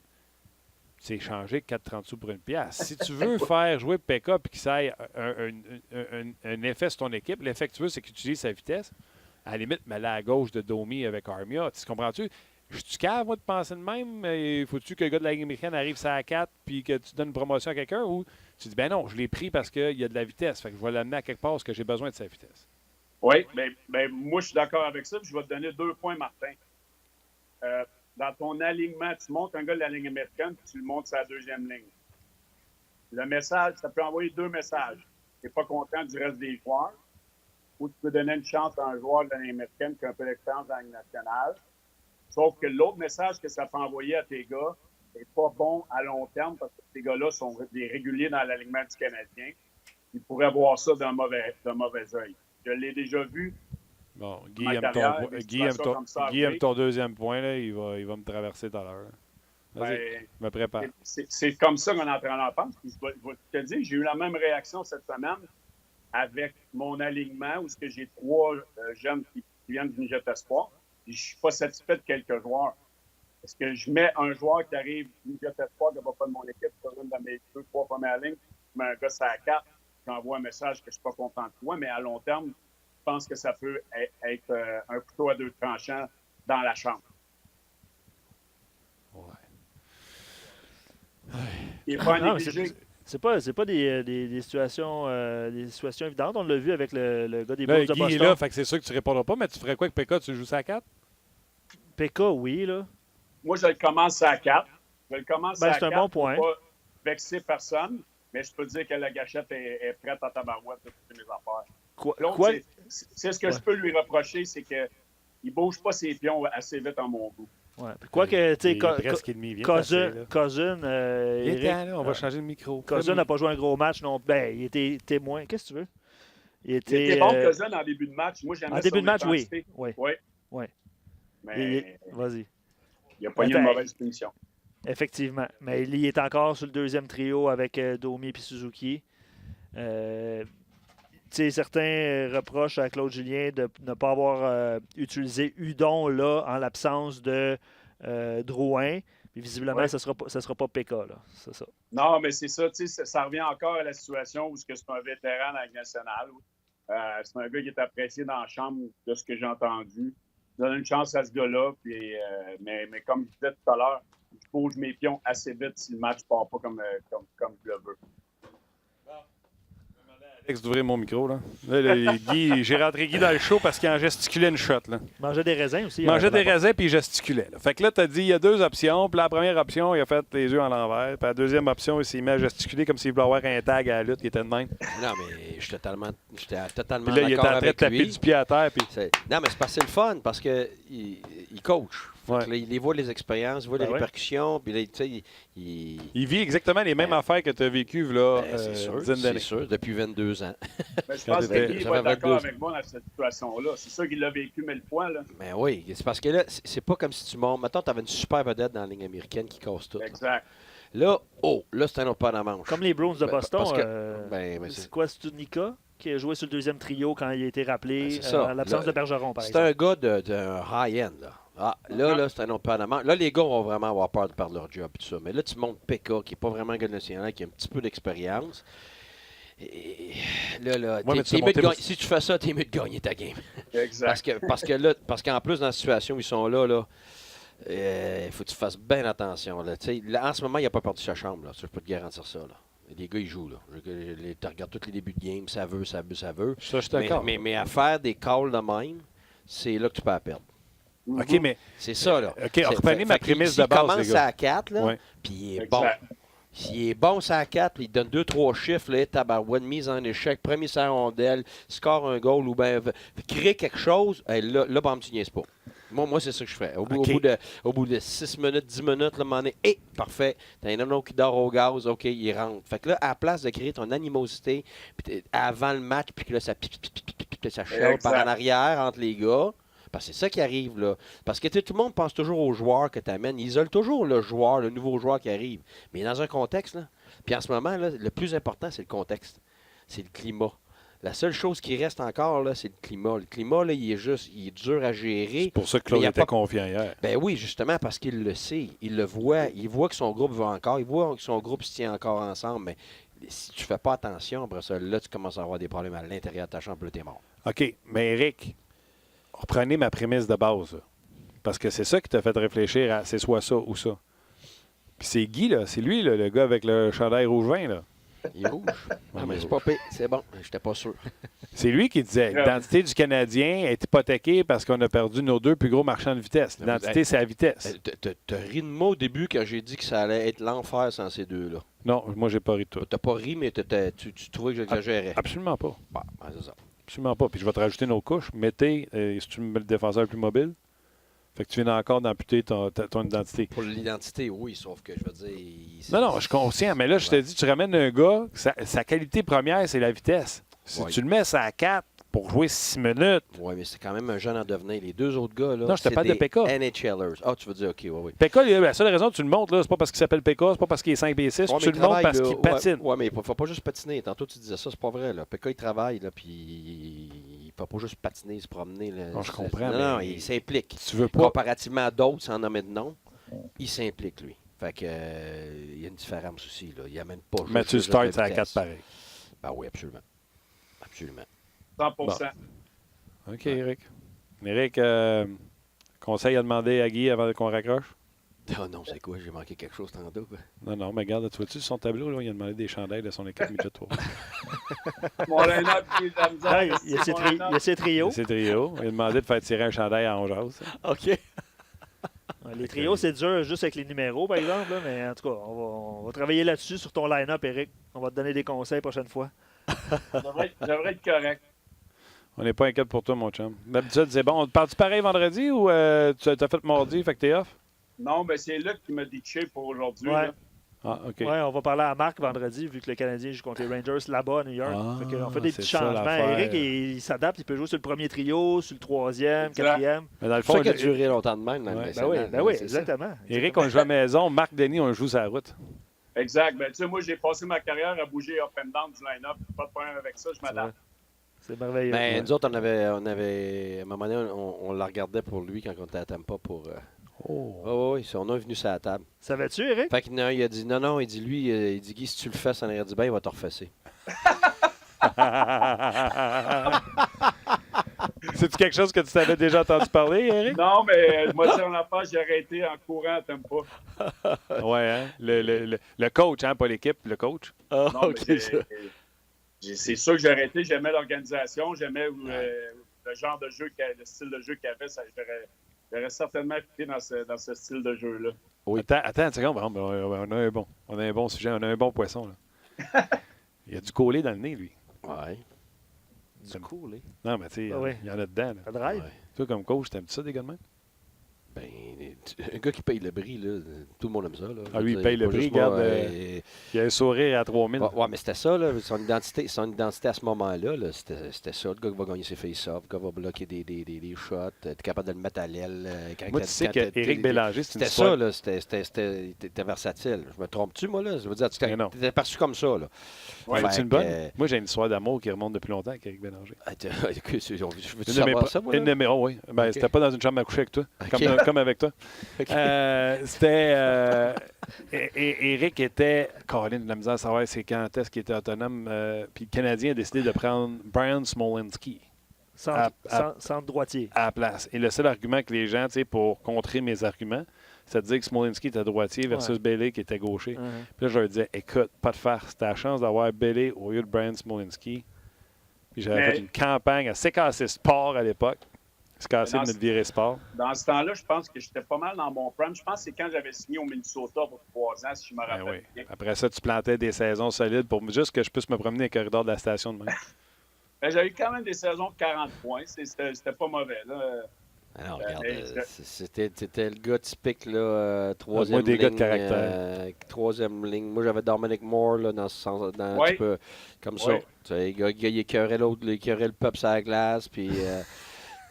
c'est échanger 4,30 sous pour une pièce. Si tu veux faire jouer Péka et qu'il ait un effet sur ton équipe, l'effet que tu veux, c'est qu'il utilise sa vitesse. À la limite, mets-la à gauche de Domi avec Armia. Tu comprends-tu? Je suis cave, moi, de penser de même. Faut-tu que le gars de la Ligue américaine arrive sur la 4 puis que tu donnes une promotion à quelqu'un, ou tu dis, ben non, je l'ai pris parce qu'il y a de la vitesse. Fait que je vais l'amener à quelque part parce que j'ai besoin de sa vitesse. Oui, ben moi, je suis d'accord avec ça. Puis je vais te donner 2 points, Martin. Dans ton alignement, tu montes un gars de la ligne américaine puis tu le montes sur la 2e ligne. Le message, ça peut envoyer 2 messages. Tu n'es pas content du reste des joueurs, ou tu peux donner une chance à un joueur de la ligne américaine qui a un peu d'expérience dans la ligne nationale. Sauf que l'autre message que ça peut envoyer à tes gars n'est pas bon à long terme parce que ces gars-là sont des réguliers dans l'alignement du Canadien. Ils pourraient voir ça d'un mauvais œil. Je l'ai déjà vu. Bon, Guy aime ton deuxième point. Là. Il va me traverser tout à l'heure. Vas-y, je me prépare. C'est comme ça qu'un entraîneur pense. Puis je vais te dire, j'ai eu la même réaction cette semaine avec mon alignement où j'ai 3 jeunes qui viennent du Midget Espoir. Je ne suis pas satisfait de quelques joueurs. Est-ce que je mets un joueur qui arrive du Midget Espoir qui n'a pas de mon équipe sur une de mes 2-3 premières lignes, je mets un gars sur la 4, j'envoie un message que je ne suis pas content de toi, mais à long terme, je pense que ça peut être un couteau à 2 tranchants dans la chambre. Ouais. Il n'est pas négligé. C'est pas des situations évidentes. On l'a vu avec le gars des Blues de Boston. Guy est là, fait que c'est sûr que tu ne répondras pas, mais tu ferais quoi avec Péka? Tu joues ça à 4? Péka, oui, là. Moi, je le commence à 4. C'est un bon point. Pour pas vexer personne, mais je peux te dire que la gâchette est prête à tabarouette de toutes mes affaires. C'est ce que je peux lui reprocher, c'est qu'il ne bouge pas ses pions assez vite en mon goût. Ouais. Quoique, tu sais, Cousin, on va changer de micro. Cousin n'a pas joué un gros match, non. Ben, il était témoin. Qu'est-ce que tu veux? Il était bon, Cousin, en début de match. Moi, j'aimais en début de match, oui. Mais vas-y. Il n'a pas eu une mauvaise punition. Effectivement. Mais il est encore sur le 2e trio avec Domi et Suzuki. Certains reprochent à Claude Julien de ne pas avoir utilisé Hudon là, en l'absence de Drouin. Puis visiblement, ça sera pas Péka. C'est ça. Non, mais c'est ça. Ça revient encore à la situation où c'est un vétéran dans la Ligue nationale. C'est un gars qui est apprécié dans la chambre de ce que j'ai entendu. Je donne une chance à ce gars-là. Puis, mais comme je disais tout à l'heure, je bouge mes pions assez vite si le match ne part pas comme je le veux. D'ouvrir mon micro. Là, Guy, j'ai rentré Guy dans le show parce qu'il en gesticulait une shot. Là. Il mangeait des raisins aussi. Il mangeait des raisins puis il gesticulait. Là. Fait que là, tu as dit il y a 2 options. Puis la première option, il a fait les yeux en l'envers. Puis la deuxième option, il s'est mis à gesticuler comme s'il voulait avoir un tag à la lutte qui était de même. Non, mais j'étais totalement puis là, d'accord il était en train de taper du pied à terre. Puis... Non, mais c'est parce que c'est le fun parce qu'il coach. Ouais. Là, il voit les expériences, il voit les répercussions, puis là, tu sais, il vit exactement les mêmes affaires que tu as vécues, là, c'est sûr, dizaine d'années. c'est sûr, depuis 22 ans. Mais je pense J'avais- qu'il va être d'accord avec moi dans cette situation-là. C'est sûr qu'il l'a vécu 1000 fois. Là. Mais oui, c'est parce que là, c'est pas comme si tu montes. Mettons, tu avais une super vedette dans la ligne américaine qui casse tout. Exact. Là, là, c'est un autre pas dans la manche. Comme les Bruins de Boston. Parce que, c'est quoi, Studnicka qui a joué sur le deuxième trio quand il a été rappelé c'est ça. à l'absence de Bergeron, par C'est exemple. un gars d'un high-end. Là, c'est un autre pas dans la manche. Là, les gars vont vraiment avoir peur de perdre leur job et tout ça. Mais là, tu montes Pekka, qui n'est pas vraiment un gars national, qui a un petit peu d'expérience. Et là, Ouais, mais tu si tu fais ça, t'es mieux de gagner ta game. Exact. Parce qu'en plus, dans la situation où ils sont là, il faut que tu fasses bien attention. Là, en ce moment, il n'a pas perdu sa chambre. Là. Je peux te garantir ça. Là. Les gars, ils jouent. Tu regardes tous les débuts de game, ça veut. Ça, je suis d'accord. Mais à faire des calls de même, c'est là que tu peux la perdre. OK, mais C'est ça, là. OK, reprenez ma prémisse de base, les Il commence gars. à 4, là, Ouais. puis il est Exact. bon. S'il est bon, ça à 4, puis il donne 2-3 chiffres, là, tabarouette, mise en échec, premier sur la rondelle, score un goal ou bien crée quelque chose, là, bam, tu niaises pas. Moi, c'est ça que je fais. Au bout de 6 minutes, 10 minutes, là, m'en est, parfait. T'as un anneau qui dort au gaz, OK, il rentre. Fait que là, à la place de créer ton animosité avant le match, puis que là, ça chiale par en arrière entre les gars, parce que c'est ça qui arrive, là. Parce que tout le monde pense toujours aux joueurs que tu amènes. Ils isolent toujours le joueur, le nouveau joueur qui arrive. Mais dans un contexte, là. Puis en ce moment, là, le plus important, c'est le contexte. C'est le climat. La seule chose qui reste encore, là, c'est le climat. Le climat, là, il est dur à gérer. C'est pour ça que Claude était confiant hier. Ben oui, justement, parce qu'il le sait. Il le voit. Il voit que son groupe va encore. Il voit que son groupe se tient encore ensemble. Mais si tu fais pas attention, après ça, là, tu commences à avoir des problèmes à l'intérieur de ta chambre, là, t'es mort. OK, mais Eric, reprenez ma prémisse de base. Là. Parce que c'est ça qui t'a fait réfléchir à c'est soit ça ou ça. Puis c'est Guy, là. C'est lui, là, le gars avec le chandail rouge-vin, là. Il est rouge. Non, mais c'est pas pire. C'est bon. J'étais pas sûr. C'est lui qui disait l'identité du Canadien est hypothéquée parce qu'on a perdu nos deux plus gros marchands de vitesse. L'identité, c'est la vitesse. T'as ri de moi au début quand j'ai dit que ça allait être l'enfer sans ces deux-là. Non, moi, j'ai pas ri de toi. T'as pas ri, mais tu trouvais que j'exagérais. Absolument pas. Bon, c'est ça. Absolument pas. Puis je vais te rajouter nos couches. Mettez, si tu me mets le défenseur le plus mobile, fait que tu viens encore d'amputer ton identité. Pour l'identité, oui, sauf que je veux dire... Non, je suis conscient, mais là, je te dis, tu ramènes un gars, sa qualité première, c'est la vitesse. Si tu le mets à 4 pour jouer 6 minutes... Oui, mais c'est quand même un jeune en devenir. Les deux autres gars, là, non, je te parle de Pekka. NHLers. Ah, tu veux dire, OK, oui. Pekka, la seule raison que tu le montres, là, c'est pas parce qu'il s'appelle Pekka, c'est pas parce qu'il est 5 et 6, tu le montres parce qu'il patine. Oui, mais il ne faut pas juste patiner. Tantôt, tu disais ça, c'est pas vrai. Là. Pekka, il travaille, là, puis il ne peut pas juste patiner, se promener. Là. Non, je comprends. Non, il s'implique. Tu veux pas... Comparativement à d'autres, sans nommer de nom, il s'implique, lui. Fait que, il y a une différence aussi. Là. Il amène pas juste... Mais tu starts à 4 pareil. Ben oui, absolument. Absolument. 100%. Bon. OK, Eric. Eric, conseil à demander à Guy avant qu'on raccroche? Oh non, c'est quoi? J'ai manqué quelque chose tantôt. Quoi. Non, mais regarde, tu vois-tu son tableau, là, il a demandé des chandails de son équipe midget 3. Mon line-up, Il y a ses trios. Il a ses trios. Il a demandé de faire tirer un chandail à Ongeaz. OK. Les trios, c'est dur juste avec les numéros, par exemple. Là, mais en tout cas, on va travailler là-dessus sur ton line-up, Eric. On va te donner des conseils la prochaine fois. J'aimerais être correct. On n'est pas inquiet pour toi, mon chum. D'habitude, c'est bon. On te parle-tu pareil vendredi ou tu as fait mardi, fait que t'es off? Non, mais c'est Luc qui m'a ditché pour aujourd'hui. Ouais. Là. Ah, OK. Oui, on va parler à Marc vendredi, vu que le Canadien joue contre les Rangers là-bas à New York. On fait des petits changements. Eric, il s'adapte, il peut jouer sur le premier trio, sur le troisième, quatrième. Mais dans le C'est fond, ça qui a duré longtemps de même. Ben oui, exactement. Eric, on joue à la maison. Marc Denis, on joue sur la route. Exact. Ben, tu sais, moi, j'ai passé ma carrière à bouger up and down du line-up. Pas de problème avec ça, je m'adapte. C'est merveilleux. Ben, nous autres, on avait, à un moment donné, on la regardait pour lui quand on était à Tampa pour... oui, on est venu sur la table. Savais-tu, Eric? Fait qu'il il a dit, non, il dit, lui, il dit, Guy, si tu le fais en arrière du bain, il va te refesser. C'est-tu quelque chose que tu t'avais déjà entendu parler, Eric? Non, mais moi, c'est en affaire, j'ai arrêté en courant à Tampa. Ouais, hein? Le coach, hein, pas l'équipe, le coach. Non, mais c'est sûr que j'ai arrêté. J'aimais l'organisation, j'aimais le genre de jeu, le style de jeu qu'il y avait. J'aurais certainement fité dans ce style de jeu-là. Oui. Attends une seconde. On a un bon sujet, on a un bon poisson. Là. Il y a du collé dans le nez, lui. Ouais. Du cool, Non, mais tu sais, il y en a dedans. Là. Ça drive. Ouais. Toi, comme coach, t'aimes ça, des gars de même? Ben, un gars qui paye le bris, là, tout le monde aime ça. Là. Ah oui, il paye le Pas bris. juste Regarde, moi, il a un sourire à 3000. ouais, mais c'était ça, là, son identité à ce moment-là, là, c'était ça. Le gars qui va gagner ses face-offs, le gars va bloquer des shots, être capable de le mettre à l'aile. Moi, tu sais qu'Éric Bélanger, c'est une c'était histoire. ça, là, t'étais versatile. Je me trompe-tu, moi, là? Je veux dire, tu Mais non. t'étais perçu comme ça, là. Ouais, Fait c'est une que, bonne. Moi, j'ai une histoire d'amour qui remonte depuis longtemps avec Éric Bélanger. je veux Une savoir ça, moi, une de là? mes... oh, oui. Ben, Ok. C'était pas dans une chambre à coucher avec toi, Ok. comme avec toi. Ok. C'était... Éric était... Caroline, de la misère à savoir c'est quand est-ce qu'il était autonome. Puis le Canadien a décidé de prendre Brian Smolinski Centre droitier. à la place. Et le seul argument que les gens, tu sais, pour contrer mes arguments, c'est de dire que Smolinski était droitier versus Bailey qui était gaucher. Puis là, je leur disais, écoute, pas de farce. T'as la chance d'avoir Bailey au lieu de Brian Smolinski. Puis j'avais fait une campagne à CKC Sport à l'époque. CKC de notre virée sport. Dans ce temps-là, je pense que j'étais pas mal dans mon prime. Je pense que c'est quand j'avais signé au Minnesota pour 3 ans, si je me rappelle Ben oui. bien. Après ça, tu plantais des saisons solides pour juste que je puisse me promener dans les corridors de la station de même. Ben, j'avais eu quand même des saisons de 40 points. C'était pas mauvais. Là. Alors, regarde, mais c'était le gars typique, là, troisième Moi, des ligne. gars de caractère. Troisième ligne. Moi, j'avais Dominic Moore, là, dans ce sens, un Ouais. petit peu comme ça. Ouais. Tu sais, le gars, il écœurait l'autre, il écœurait le peuple sur la glace, puis...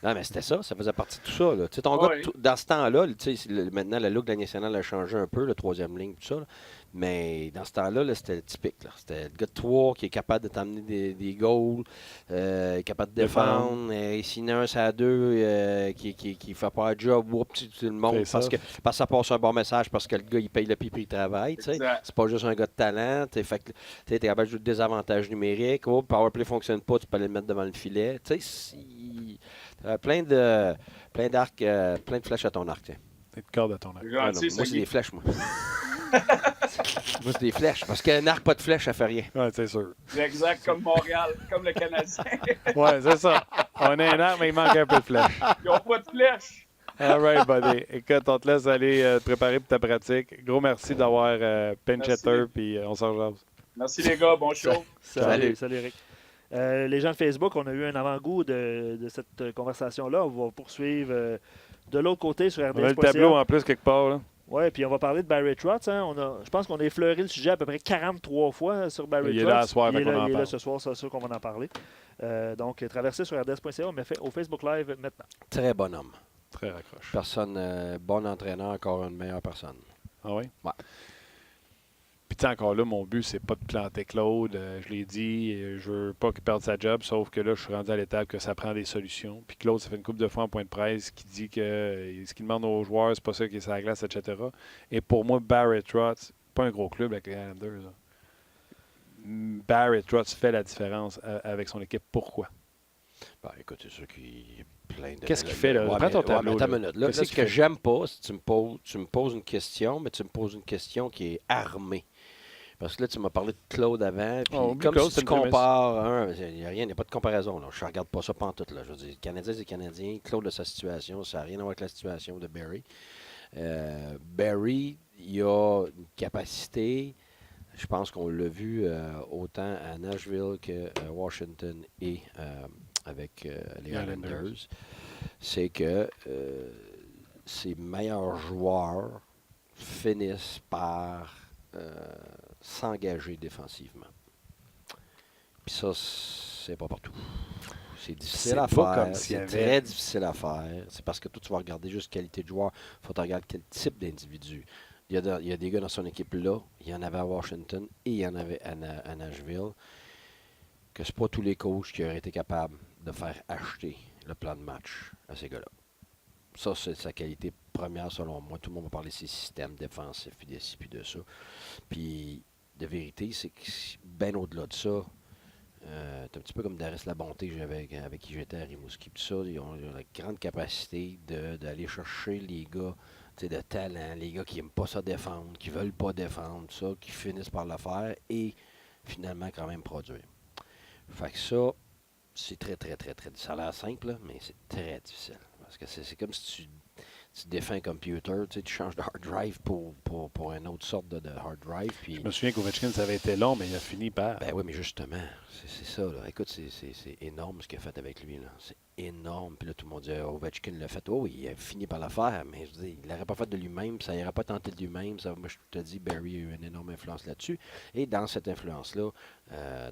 non, mais c'était ça faisait partie de tout ça. Là. Tu sais, ton Ouais. gars, dans ce temps-là, tu sais, maintenant, le look de la nationale a changé un peu, le troisième ligne, tout ça. Là. Mais dans ce temps-là, là, c'était le typique. Là. C'était le gars de 3 qui est capable de t'amener des goals, capable de défendre. S'il y en a un, c'est à 2 qui fait pas le job, oups, tu le montres parce que ça passe un bon message, parce que le gars, il paye le pied et il travaille. Tu sais. Exact. C'est pas juste un gars de talent. Fait que tu es capable de jouer de désavantages numériques. Oh, Powerplay ne fonctionne pas, tu peux aller le mettre devant le filet. Tu sais, plein d'arcs, plein de flèches à ton arc. Tiens. T'es de corde à ton arc. C'est Ah, non, gentil, moi, c'est des flèches, moi. Moi, c'est des flèches. Parce qu'un arc pas de flèche, ça fait rien. Ouais, c'est sûr. C'est exact comme Montréal, comme le Canadien. Ouais, c'est ça. On a un arc, mais il manque un peu de flèche. Ils n'ont pas de flèche. All right, buddy. Écoute, on te laisse aller te préparer pour ta pratique. Gros merci d'avoir Pinchetter, puis on s'en jase. Merci les gars, bon show. Salut. Salut, Eric. Les gens de Facebook, on a eu un avant-goût de cette conversation-là. On va poursuivre de l'autre côté sur RDS.ca. On a le tableau en plus quelque part. Là. Oui, puis on va parler de Barry Trotz. Hein. Je pense qu'on a effleuré le sujet à peu près 43 fois sur Barry Trotz. Il est là ce soir, il est on en là parle. ce soir, c'est sûr qu'on va en parler. Donc, traversez sur RDS.ca, mais fait au Facebook Live maintenant. Très bon homme. Très raccroche. Personne, bon entraîneur, encore une meilleure personne. Ah oui? Ouais. Puis tu sais, encore là, mon but, c'est pas de planter Claude. Je l'ai dit, je veux pas qu'il perde sa job, sauf que là, je suis rendu à l'étape que ça prend des solutions. Puis Claude, ça fait une couple de fois en point de presse qui dit que ce qu'il demande aux joueurs, c'est pas ça qui est sur la glace, etc. Et pour moi, Barry Trotz, pas un gros club avec les Islanders. Là. Barry Trotz fait la différence avec son équipe. Pourquoi? Ben, écoute, c'est sûr qu'il y a plein de... Qu'est-ce qu'il fait, là? Ouais, Prends ton tableau, attends là. une minute. Là, Qu'est-ce ce qu'il que fait? j'aime pas, c'est que tu me poses une question, mais tu me poses une question qui est armée. Parce que là, tu m'as parlé de Claude avant, puis Oh, comme Claude, si c'est tu une prémisse. compares... Il n'y a rien, il n'y a pas de comparaison. Là. Je ne regarde pas ça pantoute. Là. Je veux dire, Canadien, c'est Canadien. Claude a sa situation. Ça n'a rien à voir avec la situation de Barry. Barry, il a une capacité... Je pense qu'on l'a vu autant à Nashville qu'à Washington et avec les Islanders. C'est que ses meilleurs joueurs finissent par s'engager défensivement. Puis ça, c'est pas partout. C'est difficile C'est à pas faire. comme s'il y C'est avait- très difficile à faire. C'est parce que toi, tu vas regarder juste qualité de joueur. Il faut regarder quel type d'individu. Il y a des gars dans son équipe là. Il y en avait à Washington et il y en avait à Nashville. Que c'est pas tous les coachs qui auraient été capables de faire acheter le plan de match à ces gars-là. Ça, c'est sa qualité première selon moi. Tout le monde va parler de ses systèmes défensifs, puis de ci, puis de ça. Puis, de vérité, c'est que bien au-delà de ça, c'est un petit peu comme Darius Labonté avec qui j'étais à Rimouski. Tout ça, ils ont la grande capacité d'aller chercher les gars de talent, les gars qui n'aiment pas ça défendre, qui veulent pas défendre, tout ça, qui finissent par le faire et finalement quand même produire. Fait que ça, c'est très, très, très, très... Ça a l'air simple, là, mais c'est très difficile. Parce que c'est comme si tu défais un computer, tu changes de hard drive pour une autre sorte de hard drive. Puis, Je me souviens qu'Ovechkin, ça avait été long, mais il a fini par... Ben oui, mais justement, c'est ça. Là. Écoute, c'est énorme ce qu'il a fait avec lui. C'est énorme. Puis là, tout le monde dit Ovechkin l'a fait. Oh, il a fini par le faire, mais je dis, il l'aurait pas fait de lui-même, ça n'aurait pas tenté de lui-même. Ça, moi, je te dis, Barry a eu une énorme influence là-dessus. Et dans cette influence-là,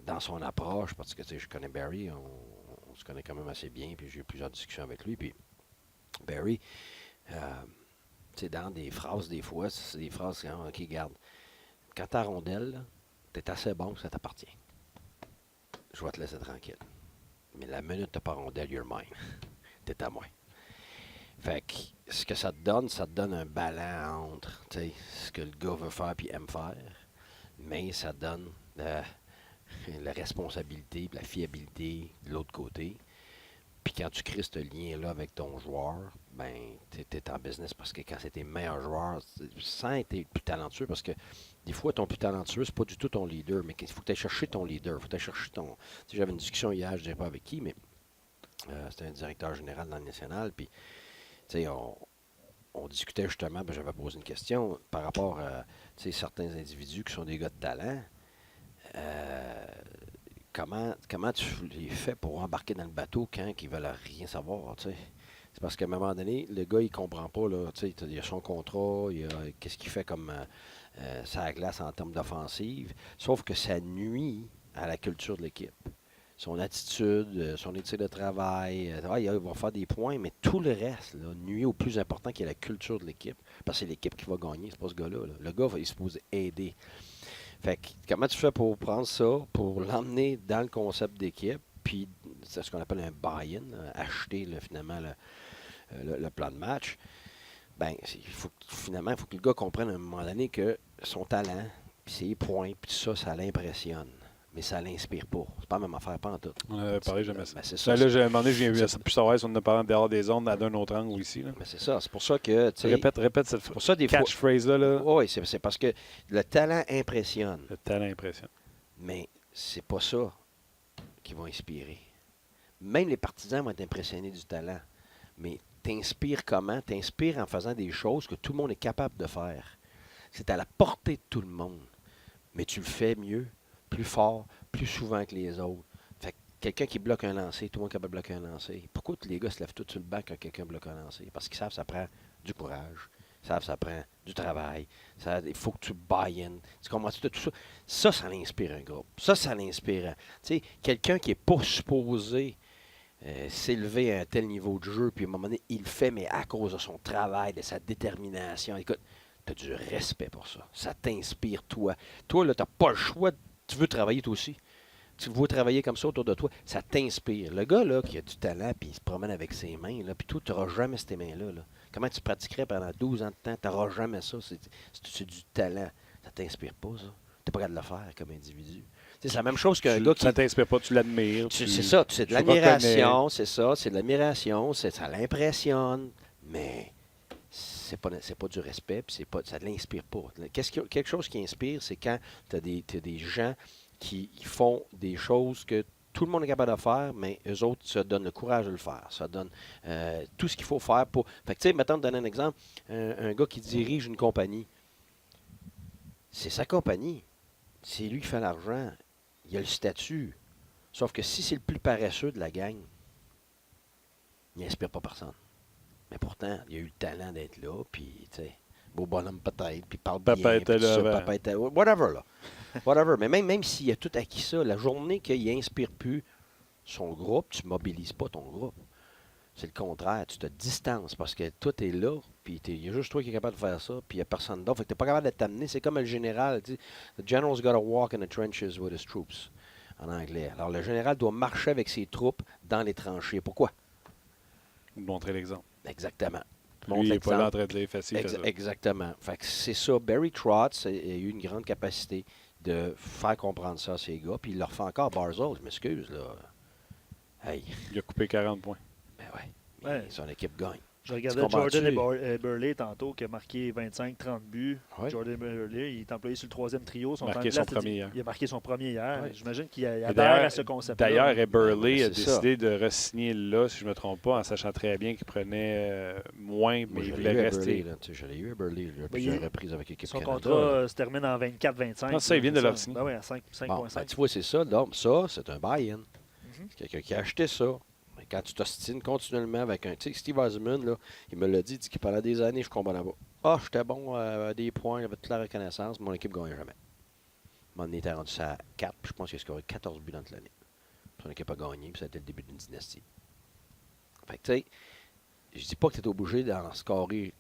dans son approche, parce que je connais Barry, on se connaît quand même assez bien, puis j'ai eu plusieurs discussions avec lui. Puis Barry, dans des phrases, des fois, c'est des phrases qui garde. Quand t'as rondelle, t'es assez bon que ça t'appartient. Je vais te laisser tranquille. Mais la minute t'as pas rondelle, you're mine. T'es à moi. Fait que ce que ça te donne un ballon entre ce que le gars veut faire et aime faire, mais ça te donne la responsabilité, la fiabilité de l'autre côté. Puis quand tu crées ce lien-là avec ton joueur, ben tu es en business parce que quand c'est tes meilleurs joueurs, sans être plus talentueux, parce que des fois, ton plus talentueux, c'est pas du tout ton leader, mais il faut que tu ailles chercher ton leader. Il faut que tu ailles chercher ton... J'avais une discussion hier, je ne dirais pas avec qui, mais c'était un directeur général dans le national, puis on discutait justement, ben, j'avais posé une question par rapport à certains individus qui sont des gars de talent. Comment tu les fais pour embarquer dans le bateau quand ils veulent rien savoir, tu sais? C'est parce qu'à un moment donné, le gars, il comprend pas, là, tu sais, il a son contrat, il a qu'est-ce qu'il fait comme sa glace en termes d'offensive, sauf que ça nuit à la culture de l'équipe. Son attitude, son éthique de travail, il va faire des points, mais tout le reste là, nuit au plus important qui est la culture de l'équipe, parce que c'est l'équipe qui va gagner, c'est pas ce gars-là. Là. Le gars, il est supposé aider. Fait que, comment tu fais pour prendre ça, pour l'emmener dans le concept d'équipe, puis c'est ce qu'on appelle un buy-in, acheter finalement le plan de match. Ben, finalement, il faut que le gars comprenne à un moment donné que son talent, puis ses points, puis ça l'impressionne. Mais ça l'inspire pas. C'est pas la même affaire, pas en tout. On avait parlé jamais ça. Ben, c'est ça. Là, j'ai demandé, je viens plus savoir si on en a parlé en dehors des ondes, d'un autre angle ici. Là. Ben, c'est ça. C'est pour ça que. Répète cette pour ça, des catchphrase-là. Là. Oui, c'est parce que le talent impressionne. Le talent impressionne. Mais c'est pas ça qui va inspirer. Même les partisans vont être impressionnés du talent. Mais t'inspires comment? T'inspires en faisant des choses que tout le monde est capable de faire. C'est à la portée de tout le monde. Mais tu le fais mieux, plus fort, plus souvent que les autres. Fait que quelqu'un qui bloque un lancer, tout le monde est capable de bloquer un lancer. Pourquoi tous les gars se lèvent tous sur le banc quand quelqu'un bloque un lancer? Parce qu'ils savent que ça prend du courage. Ils savent que ça prend du travail. Il faut que tu buy-in. Tu comprends tout ça? Ça l'inspire un groupe. Ça l'inspire. Tu sais, quelqu'un qui n'est pas supposé s'élever à un tel niveau de jeu, puis à un moment donné, il le fait, mais à cause de son travail, de sa détermination. Écoute, tu as du respect pour ça. Ça t'inspire, toi. Toi, là, tu n'as pas le choix. Tu veux travailler, toi aussi. Tu veux travailler comme ça autour de toi. Ça t'inspire. Le gars, là, qui a du talent, puis il se promène avec ses mains, là, puis toi, tu n'auras jamais ces mains-là. Là. Comment tu pratiquerais pendant 12 ans de temps? Tu n'auras jamais ça. C'est du talent. Ça t'inspire pas, ça. Tu n'es pas capable de le faire comme individu. C'est la même chose qu'un gars qui... Ça t'inspire pas, tu l'admires. C'est ça, c'est de l'admiration, c'est ça, c'est de l'admiration, ça l'impressionne, mais c'est pas du respect, puis ça ne l'inspire pas. Quelque chose qui inspire, c'est quand tu as des gens qui font des choses que tout le monde est capable de faire, mais eux autres se donnent le courage de le faire. Ça donne tout ce qu'il faut faire pour... Fait que, tu sais, mettons, donner un exemple, un gars qui dirige une compagnie, c'est sa compagnie. C'est lui qui fait l'argent. Il a le statut. Sauf que si c'est le plus paresseux de la gang, il n'inspire pas personne. Mais pourtant, il a eu le talent d'être là, puis, tu sais, beau bonhomme peut-être, puis parle bien, Papa était là, papa était là, whatever, là. Whatever. Mais même s'il a tout acquis ça, la journée qu'il n'inspire plus son groupe, tu ne mobilises pas ton groupe. C'est le contraire. Tu te distances parce que tout est là, puis il y a juste toi qui est capable de faire ça, puis il n'y a personne d'autre. Fait que tu n'es pas capable de t'amener. C'est comme le général dit, The general's got to walk in the trenches with his troops, en anglais. Alors, le général doit marcher avec ses troupes dans les tranchées. Pourquoi? Montrer l'exemple. Exactement. Lui, il n'est pas là en train de l'effacer. Exactement. Fait que c'est ça. Barry Trotz a eu une grande capacité de faire comprendre ça à ses gars, puis il leur fait encore Barzell, je m'excuse, là. Hey. Il a coupé 40 points. Ben ouais. Mais son équipe gagne. Je regardais Jordan Eberle tantôt qui a marqué 25-30 buts. Ouais. Jordan Eberle, il est employé sur le 3e trio. Il a marqué son premier hier. Ouais. J'imagine qu'il adhère à ce concept-là. D'ailleurs, Eberle a décidé de re-signer là, si je ne me trompe pas, en sachant très bien qu'il prenait moins, mais il voulait rester. Je l'ai eu Eberle à plusieurs reprises avec l'équipe Canada. Son contrat se termine en 24-25. Ça, il vient de l'obtenir. Oui, à 5,5. Bon, tu vois, c'est ça. Donc, ça, c'est un buy-in. C'est quelqu'un qui a acheté ça. Quand tu t'ostines continuellement avec un... Tu sais, Steve Eisenman, là, il me l'a dit que pendant des années, je combattais là-bas. Ah, j'étais bon à des points, j'avais toute la reconnaissance, mon équipe ne gagnait jamais. Mon était rendu ça à 4, puis je pense qu'il a scoré 14 buts dans l'année. Son équipe a gagné, puis ça a été le début d'une dynastie. Fait que, tu sais, je dis pas que tu es obligé d'en scorer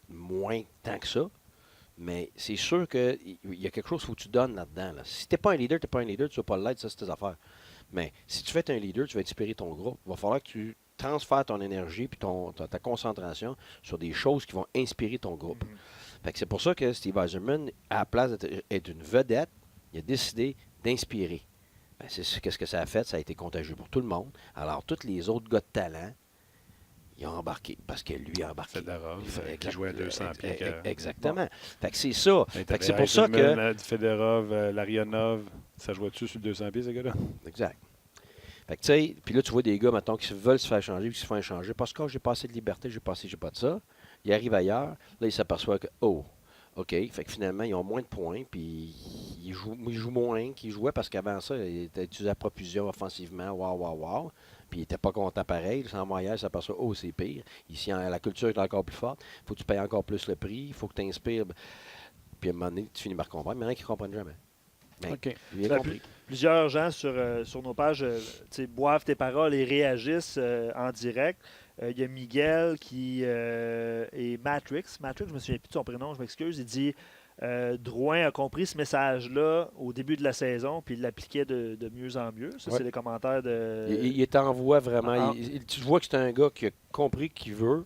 moins tant que ça, mais c'est sûr qu'il y a quelque chose qu'il faut que tu donnes là-dedans. Là. Si tu n'es pas un leader, tu ne vas pas l'être, ça, c'est tes affaires. Mais si tu veux être un leader, tu vas inspirer ton groupe. Il va falloir que tu transfères ton énergie et ta concentration sur des choses qui vont inspirer ton groupe. Fait que c'est pour ça que Steve Eisenman, à la place d'être une vedette, il a décidé d'inspirer. Qu'est-ce que ça a fait? Ça a été contagieux pour tout le monde. Alors, tous les autres gars de talent, ils ont embarqué parce que lui a embarqué. Fedorov, qui jouait à 200 pieds. Exactement. Fait que c'est ça. Fait que c'est pour ça que... Fedorov, Larionov, ça jouait-tu sur 200 pieds, ce gars-là? Exact. Fait que tu sais, puis là, tu vois des gars, maintenant qui veulent se faire changer, qui se font changer. Parce que j'ai pas assez de liberté, j'ai pas de ça. Ils arrivent ailleurs. Là, ils s'aperçoivent que, OK. Fait que finalement, ils ont moins de points, puis ils jouent moins qu'ils jouaient parce qu'avant ça, ils étaient utilisés à profusion offensivement. Wow. Puis ils n'étaient pas contents pareil. Sans moyen, ils s'aperçoivent, c'est pire. Ici, la culture est encore plus forte. Il faut que tu payes encore plus le prix. Il faut que tu inspires. Puis à un moment donné, tu finis par comprendre. Mais il y en a qui ne comprennent jamais. Mais, OK. Plusieurs gens sur nos pages boivent tes paroles et réagissent en direct. Il y a Miguel et Matrix. Matrix, je me souviens plus de son prénom, je m'excuse. Il dit Drouin a compris ce message-là au début de la saison, puis il l'appliquait de mieux en mieux. Ça, c'est les commentaires de. Il est en voie vraiment. Tu vois que c'est un gars qui a compris qu'il veut.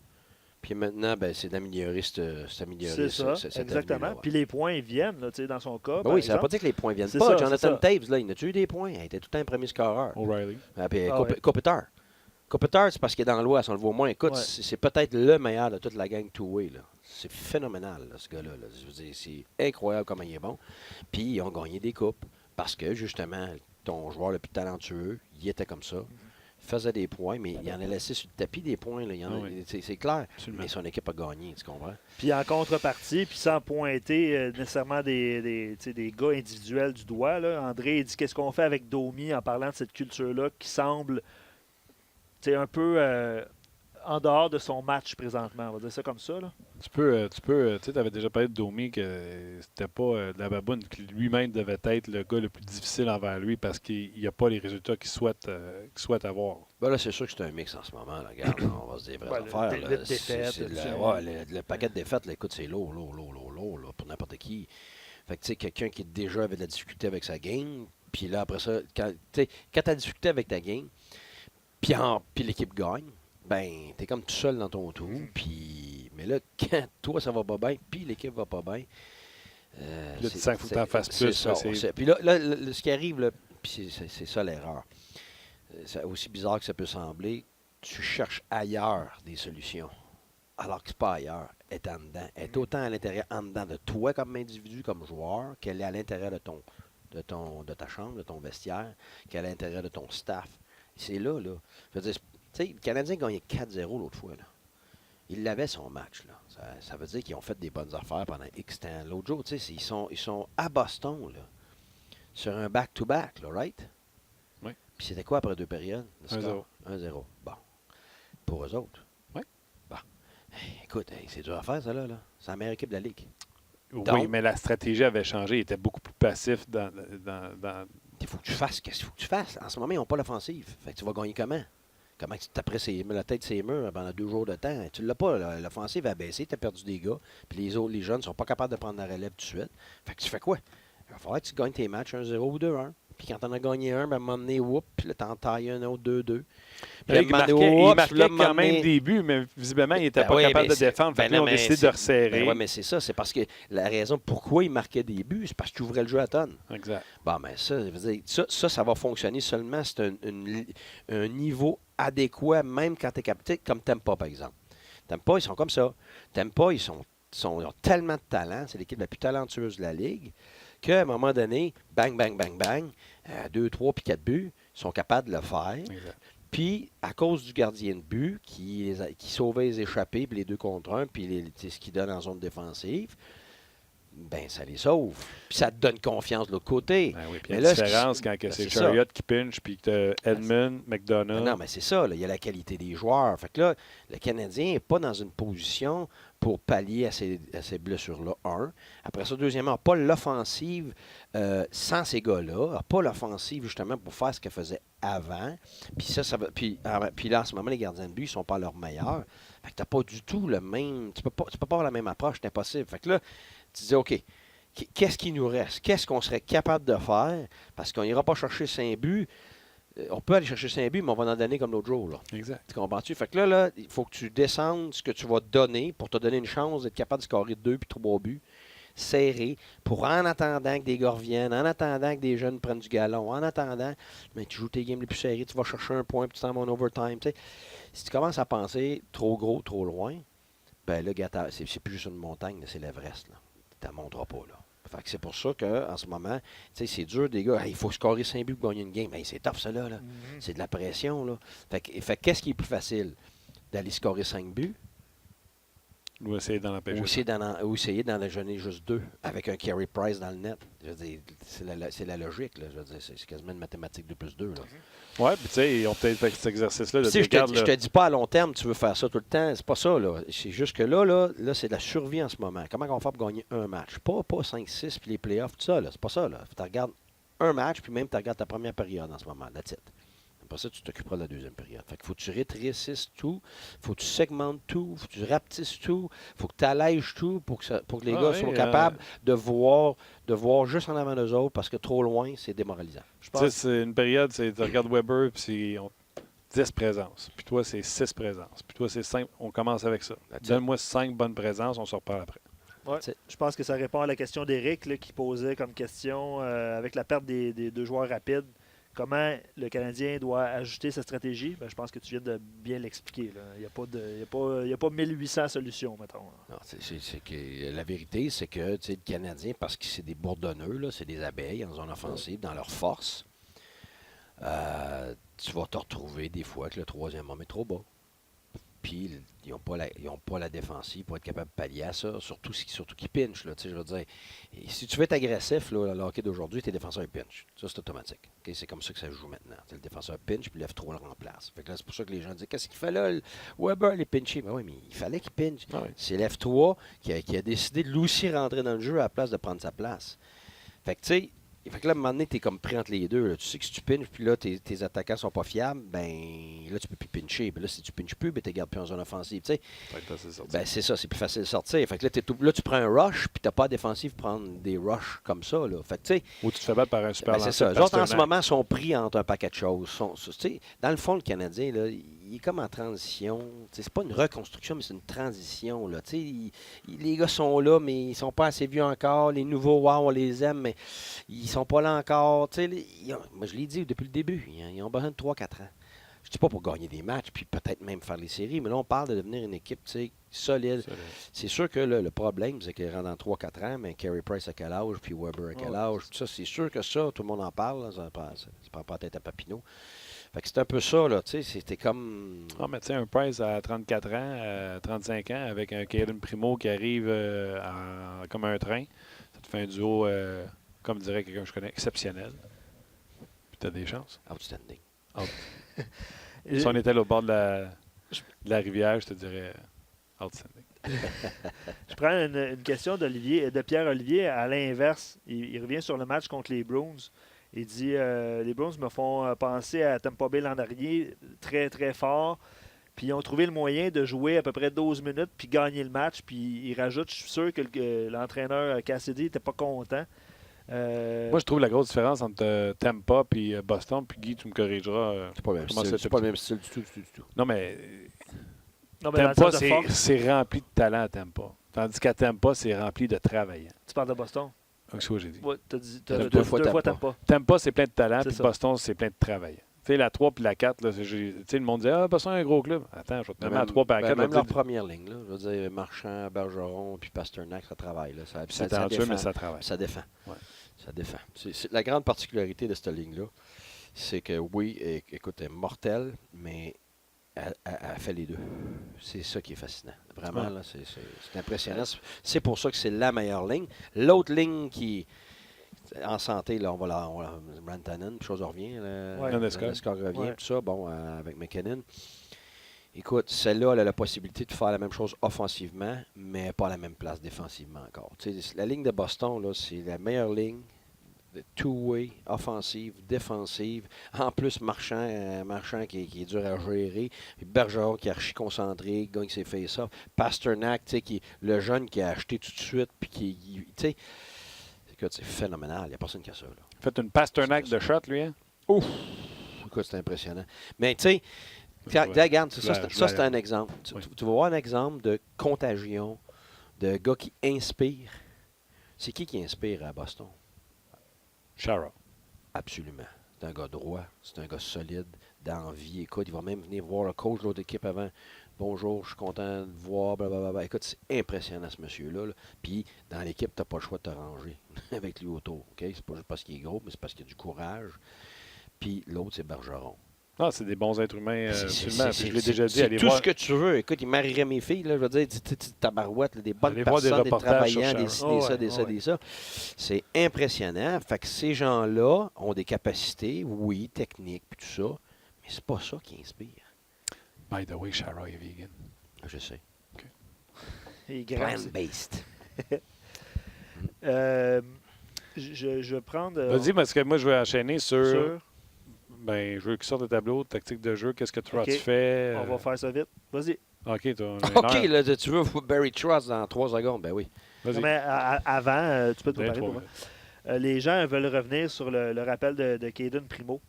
Puis maintenant, c'est d'améliorer C'est ça, exactement. Puis les points viennent, là, dans son cas. Oui, ça ne veut pas dire que les points viennent pas. Jonathan Taves, là, il a eu des points. Il était tout le temps un premier scoreur. O'Reilly. Kopitar. Kopitar, c'est parce qu'il est dans l'Ouest, on le voit moins. Écoute, c'est peut-être le meilleur de toute la gang two-way. C'est phénoménal, là, ce gars-là. Là. Je veux dire, c'est incroyable comment il est bon. Puis ils ont gagné des coupes parce que, justement, ton joueur le plus talentueux, il était comme ça. Faisait des points, mais il en a laissé sur le tapis des points. Là. C'est clair. Absolument. Mais son équipe a gagné, tu comprends? Puis en contrepartie, puis sans pointer nécessairement des gars individuels du doigt, là, André dit qu'est-ce qu'on fait avec Domi en parlant de cette culture-là qui semble un peu en dehors de son match présentement. On va dire ça comme ça. Là. Tu avais déjà parlé de Domi que c'était pas de la baboune, que lui-même devait être le gars le plus difficile envers lui parce qu'il n'y a pas les résultats qu'il souhaite avoir. Ben là, c'est sûr que c'est un mix en ce moment. Là. Regarde, on va se dire vraies affaires. Le paquet de défaites, là, écoute, c'est lourd là, pour n'importe qui. Fait que tu sais, quelqu'un qui déjà avait de la difficulté avec sa game, puis là, après ça, quand tu as difficulté avec ta game, puis l'équipe gagne, ben, t'es comme tout seul dans ton tour. Mais là, quand toi, ça va pas bien, puis l'équipe va pas bien. Là, tu sens qu'il faut que t'en fasses plus. Puis là, ce qui arrive, là, puis c'est ça l'erreur. C'est aussi bizarre que ça peut sembler. Tu cherches ailleurs des solutions. Alors que c'est pas ailleurs. Elle est en dedans. Elle est autant à l'intérieur, en dedans de toi comme individu, comme joueur, qu'elle est à l'intérieur de ta chambre, de ton vestiaire, qu'elle est à l'intérieur de ton staff. C'est là. Je veux dire, tu sais, le Canadien a gagné 4-0 l'autre fois. Là. Il l'avait son match. Là. Ça veut dire qu'ils ont fait des bonnes affaires pendant X temps. L'autre jour, tu sais, ils sont à Boston, là, sur un back-to-back, là, right? Oui. Puis c'était quoi après 2 périodes? 1-0. 1-0. Bon. Pour eux autres. Oui. Bon. Écoute, c'est dur à faire, ça, là. C'est la meilleure équipe de la Ligue. Oui, donc, mais la stratégie avait changé. Il était beaucoup plus passif dans... Il faut que tu fasses. Qu'est-ce qu'il faut que tu fasses? En ce moment, ils n'ont pas l'offensive. Fait que tu vas gagner comment? Comment tu t'apprêts la tête ses murs pendant 2 jours de temps? Tu ne l'as pas. L'offensive a baissé, tu as perdu des gars. Puis les jeunes ne sont pas capables de prendre la relève tout de suite. Fait que tu fais quoi? Il va falloir que tu gagnes tes matchs 1-0 ou 2-1. Puis quand t'en as gagné un, ben, à un moment donné, whoop, puis là, t'en tailles un autre 2-2. Puis il marquait quand même des buts, mais visiblement, il n'était pas capable de défendre. Fait que là, on a décidé de resserrer. Oui, mais c'est ça. C'est parce que la raison pourquoi il marquait des buts, c'est parce que tu ouvrais le jeu à tonne. Exact. Bon, mais ça, ça va fonctionner seulement si tu as un niveau adéquat, même quand tu es capté, comme Tampa, par exemple. Tampa, ils sont comme ça. Tampa, ils ont tellement de talent. C'est l'équipe la plus talentueuse de la Ligue qu'à un moment donné, bang, bang, bang, bang, 2, 3 puis 4 buts, ils sont capables de le faire. Exact. Puis, à cause du gardien de but qui sauvait les échappés, puis les 2 contre 1, puis ce qu'il donne en zone défensive, ben ça les sauve. Puis ça te donne confiance de l'autre côté. Ben oui, puis il y a une différence quand c'est Chariot qui pinche, puis que tu as Edmund, McDonough. Non, mais c'est ça. Là, il y a la qualité des joueurs. Fait que là, le Canadien n'est pas dans une position pour pallier à ces blessures-là, Après ça, deuxièmement, pas l'offensive sans ces gars-là. Pas l'offensive, justement, pour faire ce qu'elle faisait avant. Puis puis là, en ce moment, les gardiens de but ne sont pas leurs meilleurs. Fait que tu n'as pas du tout le même... Tu peux pas avoir la même approche, c'est impossible. Fait que là, tu dis, OK, qu'est-ce qui nous reste? Qu'est-ce qu'on serait capable de faire? Parce qu'on n'ira pas chercher 5 buts. On peut aller chercher 5 buts, mais on va en donner comme l'autre jour. Là. Exact. Tu comprends-tu? Fait que là, il faut que tu descendes ce que tu vas donner pour te donner une chance d'être capable de scorer 2 puis 3 buts serrés pour en attendant que des gars reviennent, en attendant que des jeunes prennent du galon, en attendant, mais tu joues tes games les plus serrés, tu vas chercher un point puis tu t'en vas en overtime. T'sais. Si tu commences à penser trop gros, trop loin, ben là, c'est plus juste une montagne, c'est l'Everest. Tu ne la monteras pas. Là. Fait que c'est pour ça qu'en ce moment, c'est dur des gars. Hey, il faut scorer 5 buts pour gagner une game. Hey, c'est tough, ça, là. C'est de la pression. Là. Fait que qu'est-ce qui est plus facile? D'aller scorer 5 buts? Ou essayer d'en empêcher. Ou essayer d'en donner juste 2 avec un Carey Price dans le net. Je veux dire, c'est la logique. Là. Je veux dire, c'est quasiment une mathématique 2 plus 2. Là. Oui, puis tu sais, ils ont peut-être fait cet exercice-là. Je te dis pas à long terme, tu veux faire ça tout le temps. C'est pas ça. Là. C'est juste que là, c'est de la survie en ce moment. Comment on va faire pour gagner un match? Pas 5-6 puis les playoffs, tout ça. Là. C'est pas ça. Tu regardes un match, puis même tu regardes ta première période en ce moment. That's it. Après ça, tu t'occuperas de la deuxième période. Fait qu'il faut que tu rétrécisses tout, faut que tu segmentes tout, faut que tu rapetisses tout, faut que tu allèges tout pour que les gars soient capables de voir juste en avant d'eux autres parce que trop loin, c'est démoralisant. Tu sais, c'est une période, tu regardes Weber, puis c'est 10 présences. Puis toi, c'est 6 présences. Puis toi, c'est 5. On commence avec ça. Donne-moi 5 bonnes présences, on se reparle après. Ouais. Je pense que ça répond à la question d'Éric qui posait comme question avec la perte des 2 joueurs rapides. Comment le Canadien doit ajuster sa stratégie? Ben, je pense que tu viens de bien l'expliquer. Il n'y a pas 1800 solutions, mettons. Non, c'est que la vérité, c'est que le Canadien, parce que c'est des bourdonneux, là, c'est des abeilles en zone offensive, dans leur force, tu vas te retrouver des fois que le troisième homme est trop bas. Puis, ils n'ont pas la défensive pour être capable de pallier à ça, surtout qu'ils pinchent. Je veux dire, et si tu veux être agressif, là, le hockey d'aujourd'hui, tes défenseurs pinchent. Ça, c'est automatique. Okay? C'est comme ça que ça se joue maintenant. Le défenseur pinche, puis lève trop le remplace. Fait que là, c'est pour ça que les gens disent qu'est-ce qu'il fait là? Weber, les pinchés. Ben oui, mais il fallait qu'il pinche. Ah oui. C'est Lève-toi qui a décidé de lui aussi rentrer dans le jeu à la place de prendre sa place. Fait que, tu sais, fait que là, à un moment donné, tu es comme pris entre les deux. Là. Tu sais que si tu pinches, puis là, tes attaquants sont pas fiables, ben là, tu peux plus pincher. Puis là, si tu pinches plus, ben tu gardes plus en zone offensive. Tu sais. Ben, c'est ça, c'est plus facile de sortir. Fait que là, tu prends un rush, puis tu n'as pas de défensive pour prendre des rushs comme ça. Là. Fait que, tu sais. Ou tu te fais battre par un super c'est ça. Les autres, en ce moment, sont pris entre un paquet de choses. Dans le fond, le Canadien, là, il est comme en transition. C'est pas une reconstruction, mais c'est une transition. Là. Les gars sont là, mais ils sont pas assez vieux encore. Les nouveaux, wow, on les aime, mais ils sont pas là encore. Moi, je l'ai dit depuis le début. Ils ont besoin de 3-4 ans. Je ne dis pas pour gagner des matchs, puis peut-être même faire les séries, mais là, on parle de devenir une équipe solide. C'est sûr que le problème, c'est qu'il rentre dans 3-4 ans, mais Carey Price à quel âge, puis Weber à quel âge. Tout ça, c'est sûr que ça, tout le monde en parle. Là, ça prend pas la tête à Papineau. Fait que c'est un peu ça, là, tu sais, c'était comme... Ah, mais tu sais, un Price à 34 ans, 35 ans, avec un Caden Primo qui arrive comme un train, ça te fait un duo, comme dirait quelqu'un que je connais, exceptionnel. Puis tu as des chances. Outstanding. Si on était là au bord de la rivière, je te dirais outstanding. Je prends une question de Pierre-Olivier à l'inverse. Il revient sur le match contre les Bruins. Il dit les Bruins me font penser à Tampa Bay l'an dernier, très, très fort. Puis ils ont trouvé le moyen de jouer à peu près 12 minutes puis gagner le match. Puis il rajoute, je suis sûr que l'entraîneur Cassidy n'était pas content. Moi, je trouve la grosse différence entre Tampa et Boston. Puis Guy, tu me corrigeras. C'est pas le même comment style. ça C'est pas le même style du tout. Non, mais Non, mais dans le Tampa, sens de force, c'est rempli de talent à Tampa. Tandis qu'à Tampa, c'est rempli de travaillants. tu parles de Boston. C'est ce que j'ai dit. Ouais, t'as dit Deux fois Tampa. Tampa. Tampa, c'est plein de talent, C'est puis ça. Boston, c'est plein de travaillants. Tu sais, la 3 puis la 4, là, le monde dit « Ah, Boston est un gros club. » Attends, je vais te nommer la 3 puis la 4. Même leur première ligne, là, je veux dire, Marchand, Bergeron, puis Pasternak, ça travaille. Là. C'est talentueux, mais ça travaille. Ça défend. Ouais. Ça défend. C'est la grande particularité de cette ligne-là, c'est que oui, écoute, elle est mortelle, mais elle fait les deux. C'est ça qui est fascinant. Vraiment, là, c'est impressionnant. C'est pour ça que c'est la meilleure ligne. L'autre ligne qui en santé, là, on va Rantanen, puis chose revient. Le score revient, Ouais. tout ça, bon, avec McKinnon. Écoute, celle-là, elle a la possibilité de faire la même chose offensivement, mais pas à la même place défensivement encore. Tu sais, la ligne de Boston, là, c'est la meilleure ligne de two-way, offensive, défensive. En plus, Marchand qui est dur à gérer. Puis Bergeron qui est archi concentré, qui gagne ses face-off. Pasternak, tu sais, qui le jeune qui a acheté tout de suite, puis qui, tu sais, écoute, c'est phénoménal. Il n'y a personne qui a ça, là. Faites une Pasternak de shot, lui, hein? Ouf! Écoute, c'est impressionnant. Mais tu sais, regarde, ça c'est un exemple. Tu vas voir un exemple de contagion, de gars qui inspire. C'est qui inspire à Boston? Chara. Absolument. C'est un gars droit, c'est un gars solide, d'envie. Écoute, il va même venir voir le coach de l'autre équipe avant. Bonjour, je suis content de voir, blablabla. Écoute, c'est impressionnant ce monsieur-là. Là. Puis, dans l'équipe, tu n'as pas le choix de te ranger avec lui autour. Okay? C'est pas juste parce qu'il est gros, mais c'est parce qu'il a du courage. Puis, l'autre, c'est Bergeron. Ah, c'est des bons êtres humains, absolument. Puis je l'ai C'est déjà dit, c'est allez tout voir. ce que tu veux. Écoute, il marierait mes filles, là, je veux dire, tabarouette, là, des bonnes Allez voir des personnes, des reportages sur travaillants, Chara. des ça. C'est impressionnant. Fait que ces gens-là ont des capacités, oui, techniques, puis tout ça, mais c'est pas ça qui inspire. By the way, Chara est vegan. Je sais. Il est grand. Plant-based. Je vais prendre. Vas-y, parce que moi, je vais enchaîner sur... sur- Ben, je veux qu'il sorte de tableau, tactique de jeu, qu'est-ce que tu OK. fais? On va faire ça vite. Vas-y. OK, toi. OK, là, tu veux Barry Trotz dans 3 secondes? Ben oui. Vas-y. Non, mais avant, tu peux te Ben, préparer toi, pour moi. Les gens veulent revenir sur le rappel de Caden Primo.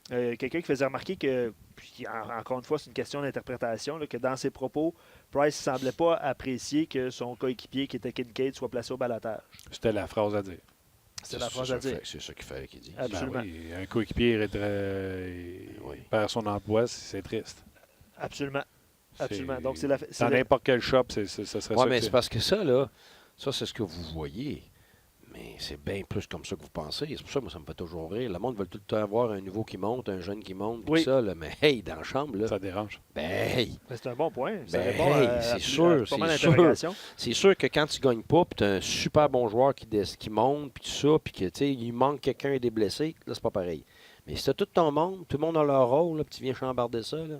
Quelqu'un qui faisait remarquer que, puis encore une fois, c'est une question d'interprétation, là, que dans ses propos, Price ne semblait pas apprécier que son coéquipier, qui était Kincaid, soit placé au balotage. C'était la phrase à dire. C'est la phrase à dire. C'est ça qu'il fallait qu'il dise. Absolument. Ben oui, un coéquipier perd son emploi, c'est triste. Absolument. Absolument. C'est- Donc, c'est la. Dans n'importe quel shop, ça serait Oui, ça. mais que c'est parce que ça, là, ça, c'est ce que vous voyez. Mais c'est bien plus comme ça que vous pensez. C'est pour ça que moi, ça me fait toujours rire. Le monde veut tout le temps avoir un nouveau qui monte, un jeune qui monte, puis Oui. ça, là. Mais hey, dans la chambre, là, ça dérange. ben hey, Ben, c'est un bon point. Ça Ben, répond hey, à c'est à sûr, pas mal c'est sûr. d'interrogations. c'est sûr que quand tu gagnes pas, puis tu as un super bon joueur qui monte, puis tout ça, puis que, tu sais, il manque quelqu'un et des blessés, là, c'est pas pareil. Mais si tu as tout ton monde, tout le monde a leur rôle, là, puis tu viens chambarder ça, là.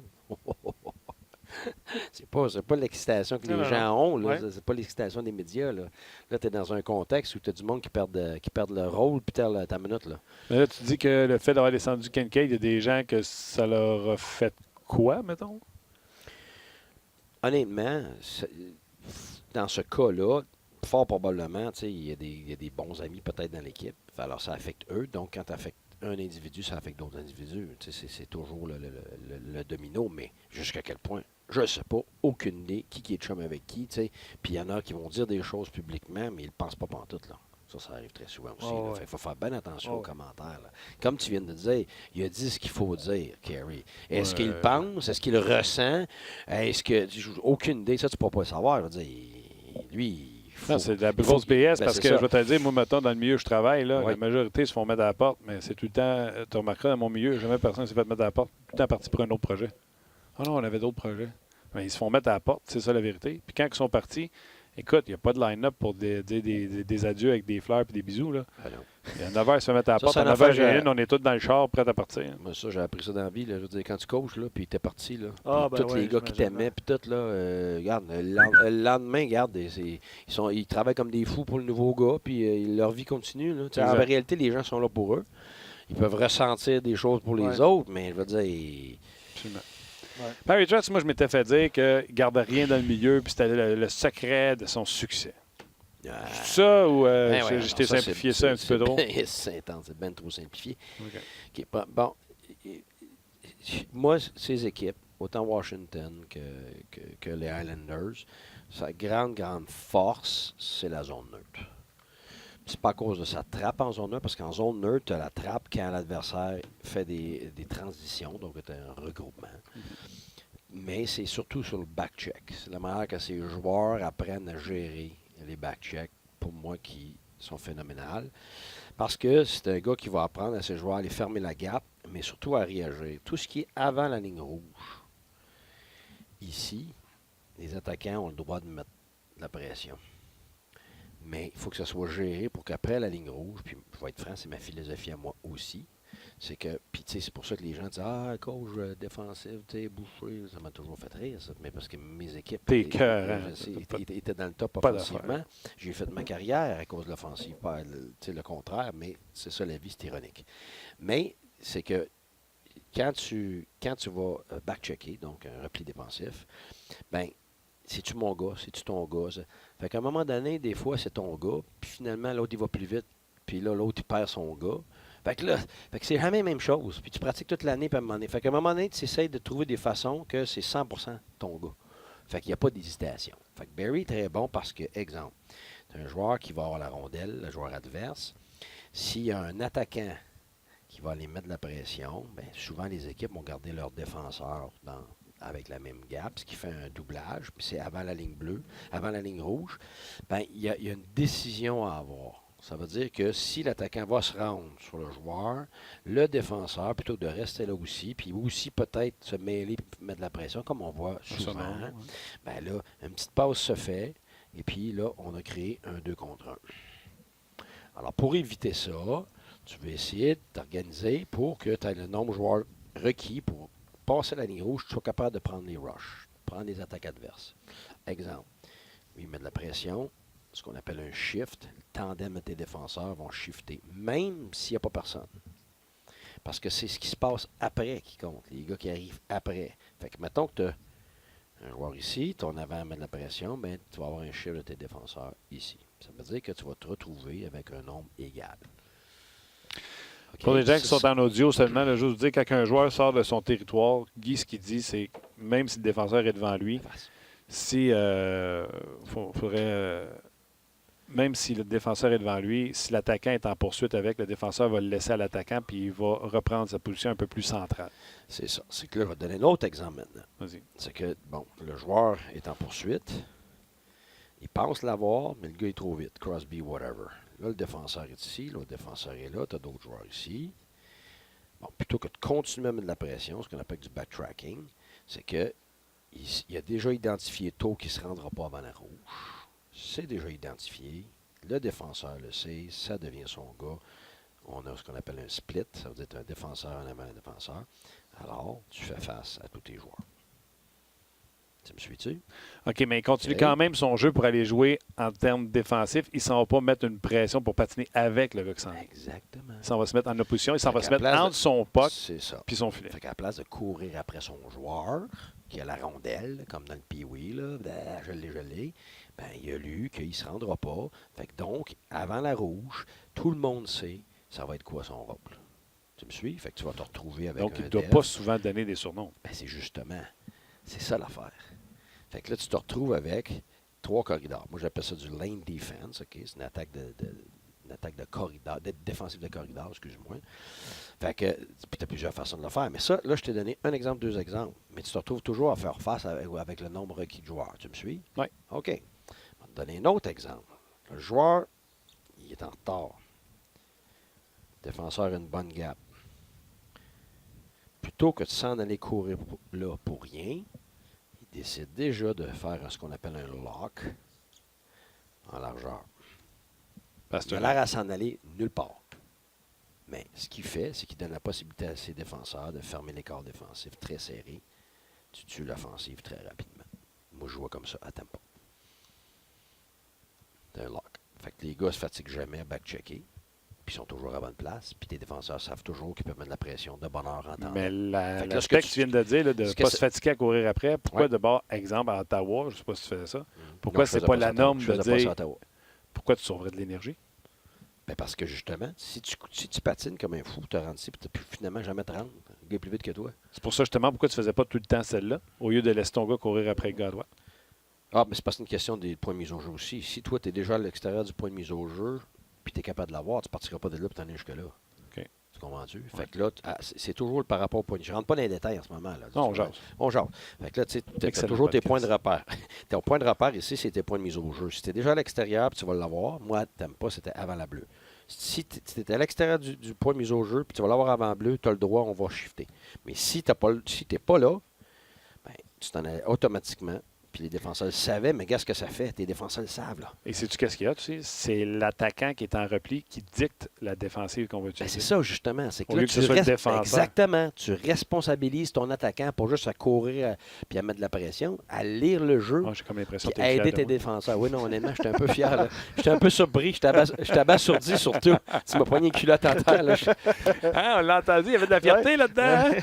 C'est pas l'excitation que Non, les non, gens ont, là. Ouais. C'est pas l'excitation des médias, là. Là, tu es dans un contexte où tu as du monde qui perd leur rôle, puis ta minute, là. Mais là, tu dis que le fait d'avoir descendu Kincaid, il y a des gens que ça leur a fait quoi, mettons? Honnêtement, dans ce cas-là, fort probablement, tu sais, il y a des bons amis peut-être dans l'équipe. Alors, ça affecte eux. Donc, quand tu affectes un individu, ça affecte d'autres individus. Tu sais, c'est toujours le domino, mais jusqu'à quel point? Je ne sais pas. Aucune idée. Qui est chum avec qui, tu sais. Puis il y en a qui vont dire des choses publiquement, mais ils ne pensent pas pantoute, là. Ça arrive très souvent aussi. Oh, là. ouais. Fait qu'il faut faire bien attention Oh, aux ouais. commentaires. Là. Comme tu viens de dire, il a dit ce qu'il faut dire, Kerry. Est-ce Ouais. qu'il pense? Est-ce qu'il ressent? Est-ce que... Aucune idée. Ça, tu ne peux pas le savoir. Je veux dire, lui, il faut... Non, c'est de la il faut grosse qu'il- BS ben, parce c'est que ça. je vais te le dire, moi, mettons, dans le milieu où je travaille, là, Ouais. la majorité se font mettre à la porte, mais c'est tout le temps, tu remarqueras dans mon milieu, jamais personne ne s'est fait mettre à la porte, tout le temps parti pour un autre projet. Ah non, on avait d'autres projets. Mais ils se font mettre à la porte, c'est ça la vérité. Puis quand ils sont partis, écoute, il n'y a pas de line-up pour dire des adieux avec des fleurs et des bisous. Là. Ah non. Il y a 9h, ils se fait mettre à la Ça, porte. c'est À une affaire, 9h01, on est tous dans le char, prêts à partir. Moi, ça, j'ai appris ça dans la vie. Là. Je veux dire, quand tu coaches, là, puis t'es parti, là, Ah, puis ben tous ouais, les gars qui j'imagine, t'aimaient, puis tout, là, regarde, le lendemain, regarde, ils travaillent comme des fous pour le nouveau gars, puis leur vie continue. Là. Tu sais, en Exact. réalité, les gens sont là pour eux. Ils peuvent ressentir des choses pour les Ouais. autres, mais je veux dire, Absolument. Ouais. Barry Trotz, moi, je m'étais fait dire qu'il ne gardait rien dans le milieu, puis c'était le secret de son succès. Ça ou ouais, t'ai simplifié ça un petit peu trop? C'est intense, c'est bien trop simplifié. OK. OK, bon, moi, ces équipes, autant Washington que les Islanders, sa grande force, c'est la zone neutre. C'est pas à cause de sa trappe en zone neutre, parce qu'en zone neutre, tu as la trappe quand l'adversaire fait des transitions, donc tu as un regroupement. Mais c'est surtout sur le back-check. C'est la manière que ces joueurs apprennent à gérer les back-checks, pour moi, qui sont phénoménales. Parce que c'est un gars qui va apprendre à ses joueurs à aller fermer la gap, mais surtout à réagir. Tout ce qui est avant la ligne rouge, ici, les attaquants ont le droit de mettre de la pression. Mais il faut que ça soit géré pour qu'après la ligne rouge, puis je vais être franc, c'est ma philosophie à moi aussi, c'est que, puis tu sais, c'est pour ça que les gens disent « Ah, coach défensif, tu sais, Boucher, ça m'a toujours fait rire, ça. » Mais parce que mes équipes étaient dans le top offensivement. J'ai fait ma carrière à cause de l'offensive, pas le contraire, mais c'est ça la vie, c'est ironique. Mais c'est que quand tu vas back-checker, donc un repli défensif, ben c'est-tu mon gars, c'est-tu ton gars? Ça? Fait qu'à un moment donné, des fois, c'est ton gars, puis finalement, l'autre, il va plus vite, puis là, l'autre, il perd son gars. Fait que c'est jamais la même chose. Puis tu pratiques toute l'année, puis à un moment donné. Fait qu'à un moment donné, tu essaies de trouver des façons que c'est 100% ton gars. Fait qu'il n'y a pas d'hésitation. Fait que Barrie est très bon parce que, exemple, c'est un joueur qui va avoir la rondelle, le joueur adverse. S'il y a un attaquant qui va aller mettre de la pression, bien, souvent, les équipes vont garder leur défenseur avec la même gap, ce qui fait un doublage, puis c'est avant la ligne bleue, avant la ligne rouge, bien, il y a une décision à avoir. Ça veut dire que si l'attaquant va se rendre sur le joueur, le défenseur, plutôt que de rester là aussi, puis aussi peut-être se mêler et mettre de la pression, comme on voit souvent, bien là, une petite passe se fait, et puis là, on a créé un 2 contre 1. Alors, pour éviter ça, tu veux essayer de t'organiser pour que tu aies le nombre de joueurs requis pour passer la ligne rouge, tu sois capable de prendre les rushs, prendre les attaques adverses. Exemple, il met de la pression, ce qu'on appelle un shift, le tandem de tes défenseurs vont shifter, même s'il n'y a pas personne. Parce que c'est ce qui se passe après qui compte, les gars qui arrivent après. Fait que mettons que tu as un joueur ici, ton avant met de la pression, bien, tu vas avoir un shift de tes défenseurs ici. Ça veut dire que tu vas te retrouver avec un nombre égal. Okay. Pour les gens qui sont en audio seulement, là, juste vous dire, quand un joueur sort de son territoire, Guy, ce qu'il dit, c'est même si le défenseur est devant lui, si même si le défenseur est devant lui, si l'attaquant est en poursuite avec, le défenseur va le laisser à l'attaquant puis il va reprendre sa position un peu plus centrale. C'est ça. C'est que là, je vais te donner un autre exemple maintenant. Vas-y. C'est que, bon, le joueur est en poursuite, il pense l'avoir, mais le gars est trop vite. Crosby, whatever. Là, le défenseur est ici, l'autre défenseur est là, tu as d'autres joueurs ici. Bon, plutôt que de continuer à mettre de la pression, ce qu'on appelle du backtracking, c'est que il a déjà identifié tôt qu'il ne se rendra pas avant la rouge. C'est déjà identifié. Le défenseur le sait, ça devient son gars. On a ce qu'on appelle un split, ça veut dire un défenseur en avant un défenseur. Alors, tu fais face à tous tes joueurs. Tu me suis-tu? OK, mais il continue quand même son jeu pour aller jouer en termes défensifs. Il ne s'en va pas mettre une pression pour patiner avec le gars qui s'en va. Exactement. Il s'en va se mettre en opposition. Il s'en va se mettre entre son puck et son filet. Fait qu'à la place de courir après son joueur, qui a la rondelle, comme dans le Pee-Wee, là, je l'ai, ben, il a lu qu'il ne se rendra pas. Fait que donc, avant la rouge, tout le monde sait ça va être quoi son rôle. Tu me suis? Fait que tu vas te retrouver avec donc, un il ne doit pas souvent donner des surnoms. Ben, c'est justement, c'est ça l'affaire. Fait que là, tu te retrouves avec 3 corridors. Moi, j'appelle ça du lane defense. Okay? C'est une attaque de corridor, défensive de corridor, excuse-moi. Fait que, puis tu as plusieurs façons de le faire. Mais ça, là, je t'ai donné un exemple, 2 exemples. Mais tu te retrouves toujours à faire face avec le nombre requis de joueurs. Tu me suis? Oui. OK. Je vais te donner un autre exemple. Le joueur, il est en retard. Le défenseur a une bonne gap. Plutôt que de s'en aller courir là pour rien, il décide déjà de faire ce qu'on appelle un lock en largeur. Il a l'air à s'en aller nulle part. Mais ce qu'il fait, c'est qu'il donne la possibilité à ses défenseurs de fermer l'écart défensif très serré. Tu tues l'offensive très rapidement. Moi, je vois comme ça à tempo. C'est un lock. Fait que les gars se fatiguent jamais à back-checker. Puis ils sont toujours à bonne place. Puis tes défenseurs savent toujours qu'ils peuvent mettre de la pression de bonne heure en temps. Mais l'aspect que tu viens de dire, là, de ne pas se fatiguer à courir après, pourquoi d'abord, exemple, à Ottawa, je ne sais pas si tu faisais ça, pourquoi c'est pas la norme de dire... Pourquoi tu sauverais de l'énergie? Ben parce que justement, si tu patines comme un fou, tu te rends ici, puis tu peux finalement jamais te rendre. Le gars est plus vite que toi. C'est pour ça, justement, pourquoi tu faisais pas tout le temps celle-là, au lieu de laisser ton gars courir après le gars à droite? Ah, mais c'est parce que c'est une question des points de mise au jeu aussi. Si toi, tu es déjà à l'extérieur du point de mise au jeu, puis tu es capable de l'avoir, tu ne partiras pas de là pour t'en aller jusque-là. OK. Tu comprends-tu? Fait que là, c'est toujours par rapport au point de jeu. Je ne rentre pas dans les détails en ce moment. Là, Non, on jase. On jase. Fait que là, tu as Excellent toujours tes podcast. points de repère. Ton point de repère ici, c'est tes points de mise au jeu. Si tu es déjà à l'extérieur, puis tu vas l'avoir, moi, tu n'aimes pas, c'était avant la bleue. Si tu es à l'extérieur du point de mise au jeu, puis tu vas l'avoir avant bleu, tu as le droit, on va shifter. Mais si tu n'es pas là, ben, tu t'en allais automatiquement. Puis les défenseurs le savaient, mais regarde ce que ça fait. Tes défenseurs le savent, là. Et sais-tu qu'est-ce qu'il y a, tu sais? C'est l'attaquant qui est en repli qui dicte la défensive qu'on va Ben, utiliser. c'est ça, justement. C'est que Au là, lieu que ce soit le défenseur. exactement. Tu responsabilises ton attaquant pour juste à courir puis à mettre de la pression, à lire le jeu, J'ai comme l'impression puis que tu à es aider tes défenseurs. Oui, non, honnêtement, j'étais un peu fier. Là. J'étais un peu surpris. J'étais abasourdi surtout. Tu m'as poigné une culotte en terre. Là. On l'a entendu, il y avait de la fierté là-dedans. Ouais.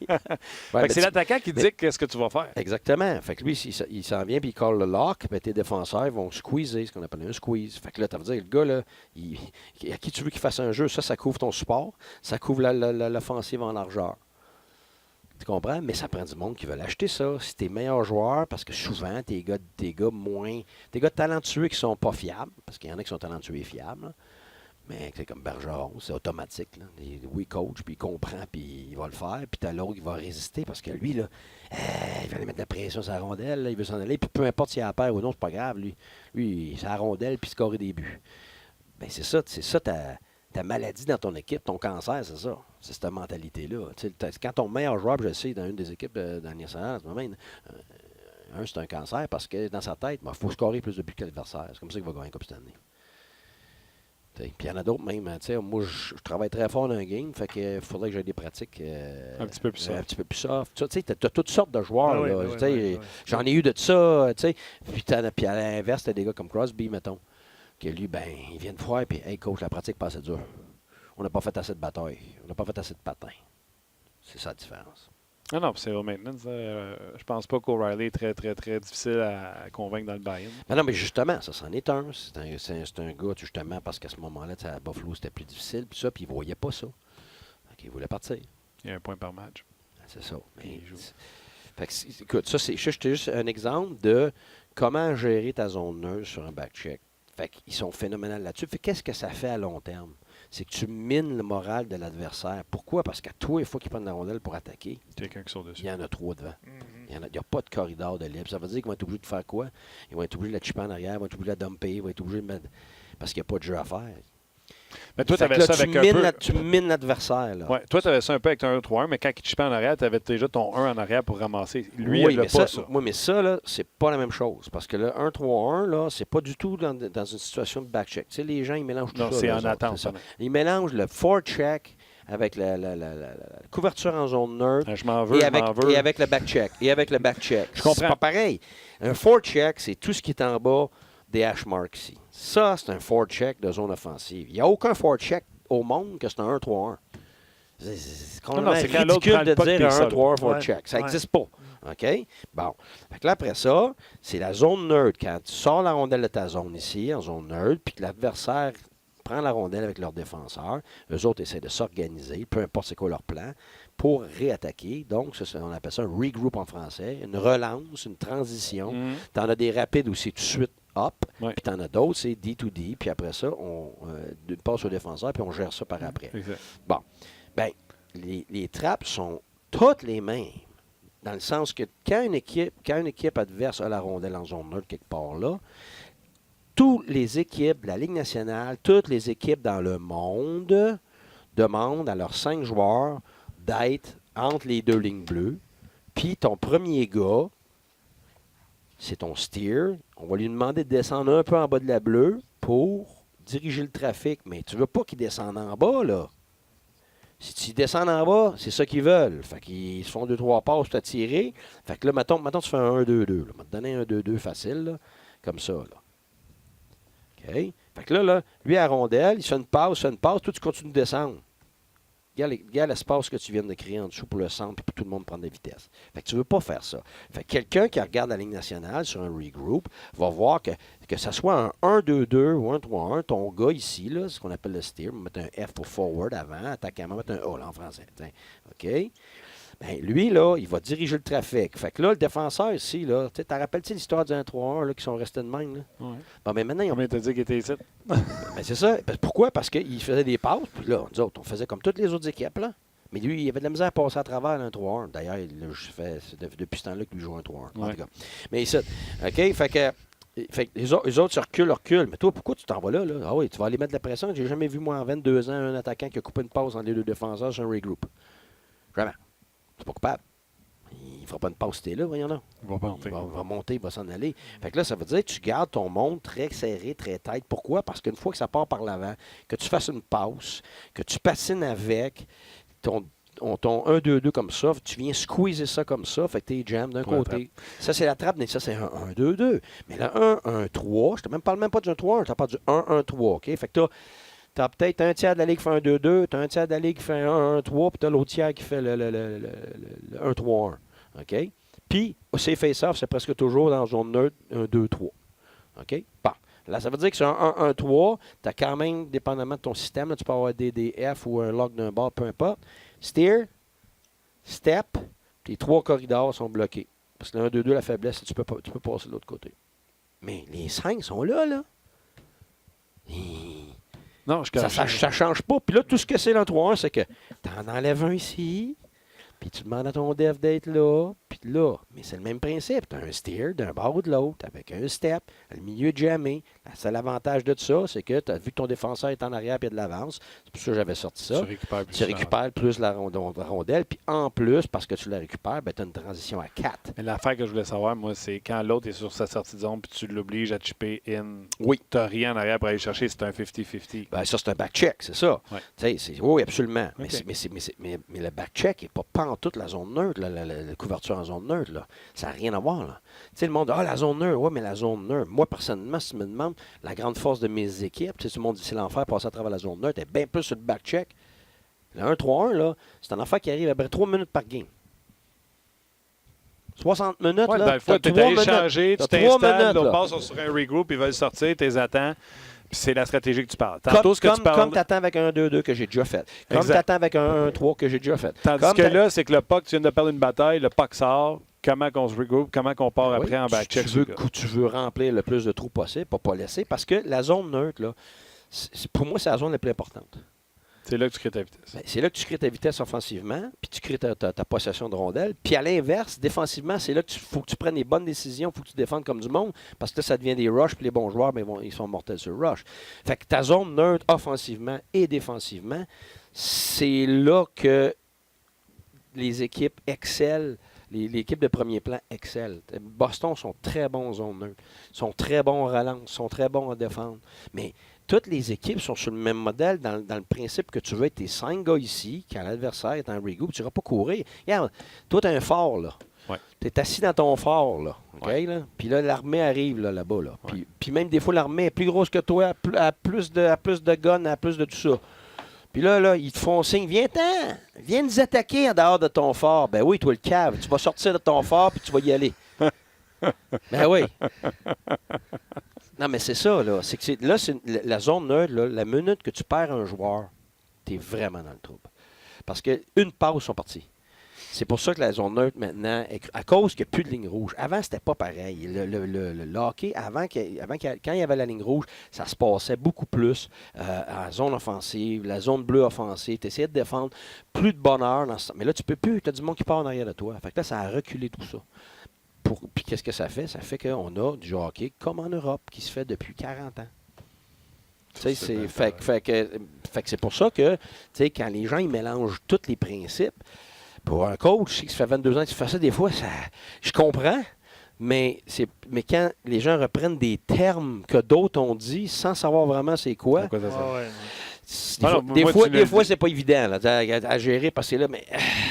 Fait Ouais, que c'est l'attaquant qui dicte ce que tu vas faire. Exactement. Fait que lui, il s'en vient puis il colle le lock, ben, tes défenseurs ils vont squeezer, ce qu'on appelle un squeeze. Fait que là, tu vas dire, le gars, là, à qui tu veux qu'il fasse un jeu, ça couvre ton support, ça couvre l'offensive en largeur. Tu comprends? Mais ça prend du monde qui veut l'acheter, ça. Si t'es meilleur joueur, parce que souvent, tes gars talentueux qui sont pas fiables, parce qu'il y en a qui sont talentueux et fiables, là. Mais c'est comme Bergeron, c'est automatique. Là. Oui, coach, puis il comprend, puis il va le faire. Puis t'as l'autre qui va résister parce que lui, là, il va aller mettre de la pression sur la rondelle, là, il veut s'en aller. Puis peu importe s'il a la paire ou non, c'est pas grave. Lui c'est la rondelle, puis scorer des buts. Bien, c'est ça ta maladie dans ton équipe, ton cancer, c'est ça. C'est cette mentalité-là. Quand ton meilleur joueur, je le sais, dans une des équipes de la nationale, en ce moment, c'est un cancer parce que dans sa tête, il faut scorer plus de buts que l'adversaire. C'est comme ça qu'il va gagner une Coupe cette année. Puis il y en a d'autres même. Moi, je travaille très fort dans un game, fait qu'il faudrait que j'aie des pratiques un petit peu plus soft. Un petit peu plus soft. Tu as toutes sortes de joueurs. Ah, J'en ai eu de ça. Puis à l'inverse, tu as des gars comme Crosby, mettons, que lui, ben, il vient de voir, puis hey coach, la pratique pas assez dure. On n'a pas fait assez de bataille. On n'a pas fait assez de patins. C'est ça la différence. Non, c'est au maintenance. Je pense pas qu'O'Reilly est très, très, très difficile à convaincre dans le buy-in. Non, mais justement, ça c'en est un. C'est un gars, justement, parce qu'à ce moment-là, à Buffalo, c'était plus difficile, puis il ne voyait pas ça. Donc, il voulait partir. Il y a un point par match. C'est ça. Mais, Fait que écoute, ça, c'est juste un exemple de comment gérer ta zone neutre sur un back-check. Fait qu'ils sont phénoménaux là-dessus. Fait qu'est-ce que ça fait à long terme? C'est que tu mines le moral de l'adversaire. Pourquoi? Parce qu'à toi, il faut qu'il prenne la rondelle pour attaquer. Quelqu'un qui sort dessus. Il y en a 3 devant. Il n'y a pas de corridor de libre. Ça veut dire qu'ils vont être obligés de faire quoi? Ils vont être obligés de la chipper en arrière, ils vont être obligés de la dumper, ils vont être obligés de mettre... Parce qu'il n'y a pas de jeu à faire. Mais toi, tu avais ça avec un peu... Tu mines l'adversaire. Là. Ouais, toi, tu avais ça un peu avec ton 1-3-1, mais quand il te chipait en arrière, tu avais déjà ton 1 en arrière pour ramasser. Lui, il n'a pas ça. Oui, mais ça, là, c'est pas la même chose. Parce que le 1-3-1, là, c'est pas du tout dans une situation de back-check. Tu sais, les gens, ils mélangent tout ça. Non, c'est en attente. Ils mélangent le forecheck avec la couverture en zone neutre. Je m'en veux, Et avec le back-check. Je comprends. C'est pas pareil. Un forecheck, c'est tout ce qui est en bas des hash marks ici. Ça, c'est un forecheck de zone offensive. Il n'y a aucun forecheck au monde que c'est un 1-3-1. C'est complètement ridicule de dire un 1-3-1 forecheck. Ça n'existe pas. OK? Bon. Fait que là, après ça, c'est la zone neutre. Quand tu sors la rondelle de ta zone ici, en zone neutre, puis que l'adversaire prend la rondelle avec leur défenseur, eux autres essaient de s'organiser, peu importe c'est quoi leur plan, pour réattaquer. Donc, on appelle ça un regroup en français, une relance, une transition. Tu en as des rapides où c'est tout de suite up, puis tu en as d'autres, c'est D2D, puis après ça, on passe au défenseur, puis on gère ça par après. Exact. Bon. Bien, les trappes sont toutes les mêmes, dans le sens que quand une équipe adverse a la rondelle en zone neutre quelque part là, toutes les équipes de la Ligue nationale, toutes les équipes dans le monde demandent à leurs 5 joueurs d'être entre les 2 lignes bleues. Puis ton premier gars, c'est ton steer. On va lui demander de descendre un peu en bas de la bleue pour diriger le trafic. Mais tu ne veux pas qu'il descende en bas, là. Si tu descends en bas, c'est ça qu'ils veulent. Fait qu'ils se font 2-3 passes pour t'attirer. Fait que là, mettons tu fais un 1-2-2. On va te donner un 2-2 facile, là, comme ça, là. OK? Fait que là, lui, à rondelle, il se fait une passe, toi, tu continues de descendre. Regarde l'espace que tu viens de créer en dessous pour le centre et pour tout le monde prendre de vitesse. Fait que tu ne veux pas faire ça. Fait que quelqu'un qui regarde la Ligue nationale sur un regroup va voir que ce soit un 1-2-2 ou un 3-1, ton gars ici, là, ce qu'on appelle le steer, on va mettre un F pour forward avant, attaquant, on va mettre un A là, en français. T'sais. OK? Bien, lui, là, il va diriger le trafic. Fait que là, le défenseur ici, là, tu te rappelles-tu l'histoire du 1-3-1 là, qui sont restés de même? Là? Ouais. Bon, mais maintenant, ils ont... Combien t'as dit qu'il était ici? Ben, c'est ça. Pourquoi? Parce qu'il faisait des passes, puis là, nous autres, on faisait comme toutes les autres équipes, là. Mais lui, il avait de la misère à passer à travers le 1-3-1. D'ailleurs, c'est depuis ce temps-là qu'il joue un 3-1. Ouais. En tout cas. Mais ici, OK? Fait que les autres se reculent. Mais toi, pourquoi tu t'en vas là? Ah oui, tu vas aller mettre de la pression. J'ai jamais vu, moi, en 22 ans, un attaquant qui a coupé une passe entre les deux défenseurs sur un regroup. Jamais. C'est pas coupable. Il ne fera pas une passe si t'es là, voyons là. Il va pas monter. Il va monter, il va s'en aller. Fait que là, ça veut dire que tu gardes ton monde très serré, très tête. Pourquoi? Parce qu'une fois que ça part par l'avant, que tu fasses une passe, que tu patines avec ton 1-2-2 comme ça, tu viens squeezer ça comme ça, fait que t'es jam d'un côté. Ça, c'est la trappe, mais ça, c'est un 1-2-2. Mais le 1-1-3, je ne parle même pas du 1-3-1, je te parle du 1-1-3, OK? Fait que tu as peut-être un tiers de la ligue qui fait un 2-2, tu as un tiers de la ligue qui fait un 1-1-3, puis tu as l'autre tiers qui fait le 1-3-1. OK? Puis, ces face-off, c'est presque toujours dans la zone neutre, 1-2-3. OK? Bon. Là, ça veut dire que sur un 1-1-3, tu as quand même, dépendamment de ton système, là, tu peux avoir des F ou un log d'un bord, peu importe. Steer, step, tes 3 corridors sont bloqués. Parce que le 1-2-2, la faiblesse, tu peux passer de l'autre côté. Mais les 5 sont là, là. Non, ça change pas. Puis là, tout ce que c'est le 3-1, c'est que tu en enlèves un ici, puis tu demandes à ton dev d'être là, puis là. Mais c'est le même principe. Tu as un steer d'un bord ou de l'autre, avec un step, le milieu jamais. Le seul avantage de ça, c'est que tu as vu que ton défenseur est en arrière et de l'avance. C'est pour ça que j'avais sorti ça. Tu récupères plus la rondelle, puis en plus, parce que tu la récupères, tu as une transition à 4. Mais l'affaire que je voulais savoir, moi, c'est quand l'autre est sur sa sortie de zone, puis tu l'obliges à chipper in. Oui. Tu n'as rien en arrière pour aller chercher, c'est un 50-50. Ben, ça, c'est un back-check, c'est ça. Ouais. Oui, absolument. Okay. Mais le back-check n'est pas en toute la zone neutre, la couverture en zone neutre. Là. Ça n'a rien à voir. Là. Le monde dit, la zone neutre, oui, mais la zone neutre. Moi, personnellement, si tu me demandes, la grande force de mes équipes, tout le monde dit c'est l'enfer, passer à travers la zone neutre, est bien plus sur le back-check. Le 1-3-1, là, c'est un affaire qui arrive après 3 minutes par game. 60 minutes, ouais, là. Dans le fois, tu es allé changer, tu t'installes, on passe sur un regroup, ils veulent sortir, tu les attends. Puis c'est la stratégie que tu parles. Tantôt, comme tu attends avec un 1-2-2 que j'ai déjà fait. Comme tu attends avec un 1-3 que j'ai déjà fait. Tandis que là, c'est que le puck, tu viens de perdre une bataille, le puck sort, comment qu'on se regroupe, comment qu'on part après en back-check. Tu veux remplir le plus de trous possible, pas laisser, parce que la zone neutre, là, pour moi, c'est la zone la plus importante. C'est là que tu crées ta vitesse. Ben, c'est là que tu crées ta vitesse offensivement, puis tu crées ta possession de rondelles. Puis à l'inverse, défensivement, c'est là que faut que tu prennes les bonnes décisions, il faut que tu défendes comme du monde, parce que là, ça devient des rushs, puis les bons joueurs, ben, ils sont mortels sur le rush. Fait que ta zone neutre offensivement et défensivement, c'est là que les équipes excellent. Les équipes de premier plan excellent. Boston sont très bons en zone neutre, sont très bons en relance, sont très bons en défendre. Mais toutes les équipes sont sur le même modèle dans le principe que tu veux être tes 5 gars ici, quand l'adversaire est en regroup, tu n'iras pas courir. Regarde, toi, tu as un fort, là. Ouais. Tu es assis dans ton fort, là. Okay, là? Puis là, l'armée arrive là-bas. Là. Puis même des fois, l'armée est plus grosse que toi, à plus de guns, à plus de tout ça. Puis là, ils te font signe, viens-t'en, viens nous attaquer en dehors de ton fort. Ben oui, toi, le cave, tu vas sortir de ton fort, puis tu vas y aller. Ben oui. Non, mais c'est ça, là. C'est la zone neutre, là, la minute que tu perds un joueur, tu es vraiment dans le trouble. Parce qu'une passe, ils sont partis. C'est pour ça que la zone neutre, maintenant, à cause qu'il n'y a plus de ligne rouge. Avant, c'était pas pareil. Le hockey, quand il y avait la ligne rouge, ça se passait beaucoup plus en zone offensive, la zone bleue offensive. Tu essayais de défendre plus de bonheur. Mais là, tu peux plus. Tu as du monde qui part en arrière de toi. Fait que là, ça a reculé tout ça. Puis qu'est-ce que ça fait? Ça fait qu'on a du hockey comme en Europe qui se fait depuis 40 ans. Fait que c'est pour ça que quand les gens ils mélangent tous les principes, pour un coach qui se fait 22 ans qui fait ça, des fois, je comprends, mais quand les gens reprennent des termes que d'autres ont dit sans savoir vraiment c'est quoi. Des fois, c'est pas évident là, à gérer parce que là, mais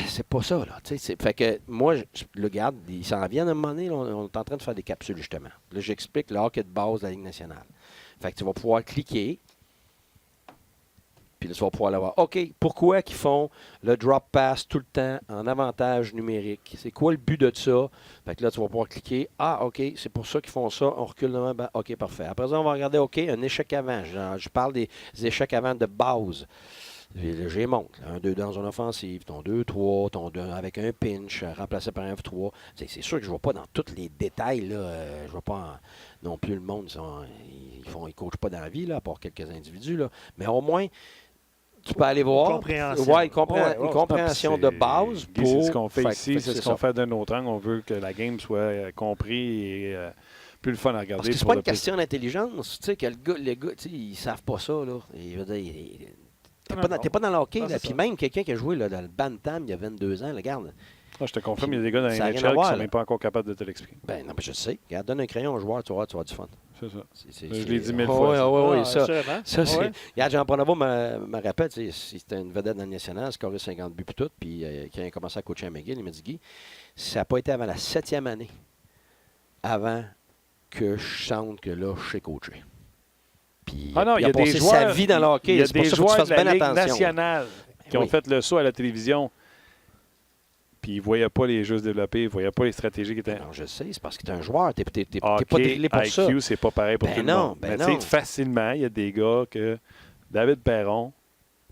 c'est pas ça. Là, fait que moi, le garde, ils s'en viennent à un moment donné, là, on est en train de faire des capsules justement. Là, j'explique le hockey de base de la Ligue nationale. Fait que tu vas pouvoir cliquer. Puis là, tu vas pouvoir l'avoir. OK, pourquoi qu'ils font le drop pass tout le temps en avantage numérique? C'est quoi le but de ça? Fait que là, tu vas pouvoir cliquer. Ah, OK, c'est pour ça qu'ils font ça. On recule devant. Ben, OK, parfait. Après ça, on va regarder, OK, un échec avant. Je parle des échecs avant de base. J'ai monte. 1-2 dans une offensive, ton 2-3, ton 2 avec un pinch, remplacé par un F3. C'est sûr que je ne vais pas dans tous les détails. Là. Je ne vois pas non plus le monde. Ils ne coachent pas dans la vie, là, à part quelques individus. Là. Mais au moins, tu peux aller voir. Compréhension. Une compréhension de base. C'est ce qu'on fait ici, c'est ce qu'on fait d'un autre angle. On veut que la game soit comprise et plus le fun à regarder. Parce que c'est pas une question d'intelligence. Tu sais, que les gars, ils savent pas ça. Là. T'es pas dans le hockey. Puis même quelqu'un qui a joué là, dans le Bantam il y a 22 ans, regarde. Je te confirme, il y a des gars dans les NHL qui ne sont même pas encore capables de te l'expliquer. Ben non, mais je sais. Regarde, donne un crayon au joueur, tu vas avoir du fun. C'est ça. Je l'ai dit 1000 fois. Oui, ça. Ouais. Regarde, Jean Pronovo me rappelle, c'était une vedette dans le national, scoré 50 buts et tout, puis quand il a commencé à coacher à McGill, il m'a dit, Guy, ça n'a pas été avant la 7e année, avant que je sente que là, je sais coacher. Puis, il y a passé des joueurs, sa vie dans le hockey. Il y a des joueurs de la Ligue attention. nationale qui ont fait le saut à la télévision. Puis ils ne voyaient pas les jeux se développer, ils ne voyaient pas les stratégies qui étaient. Non, je sais, c'est parce que tu es un joueur, tu n'es pas drillé pour ça. IQ, c'est pas pareil pour tout le monde. Ben Mais facilement, il y a des gars que David Perron,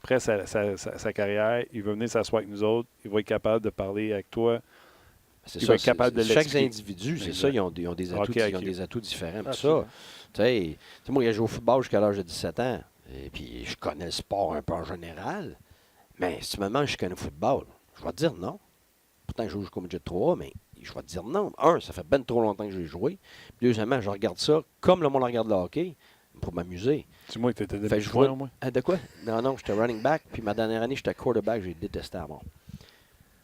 après sa carrière, il va venir s'asseoir avec nous autres, il va être capable de parler avec toi. C'est il ça, va être capable de chaque individu, c'est ça, ils ont des atouts différents. Pour ça, tu sais, moi, j'ai joué au football jusqu'à l'âge de 17 ans, et puis je connais le sport un peu en général, mais si tu me demandes si je connais le football, je vais te dire non. Pourtant, je joue jusqu'au midget 3, mais je vais te dire non. Un, ça fait ben trop longtemps que j'ai joué. Puis deuxièmement, je regarde ça comme le monde regarde le hockey, pour m'amuser. Dis-moi que tu étais de joueur au moins. De quoi? Non, j'étais running back, puis ma dernière année, j'étais quarterback, j'ai détesté à mort.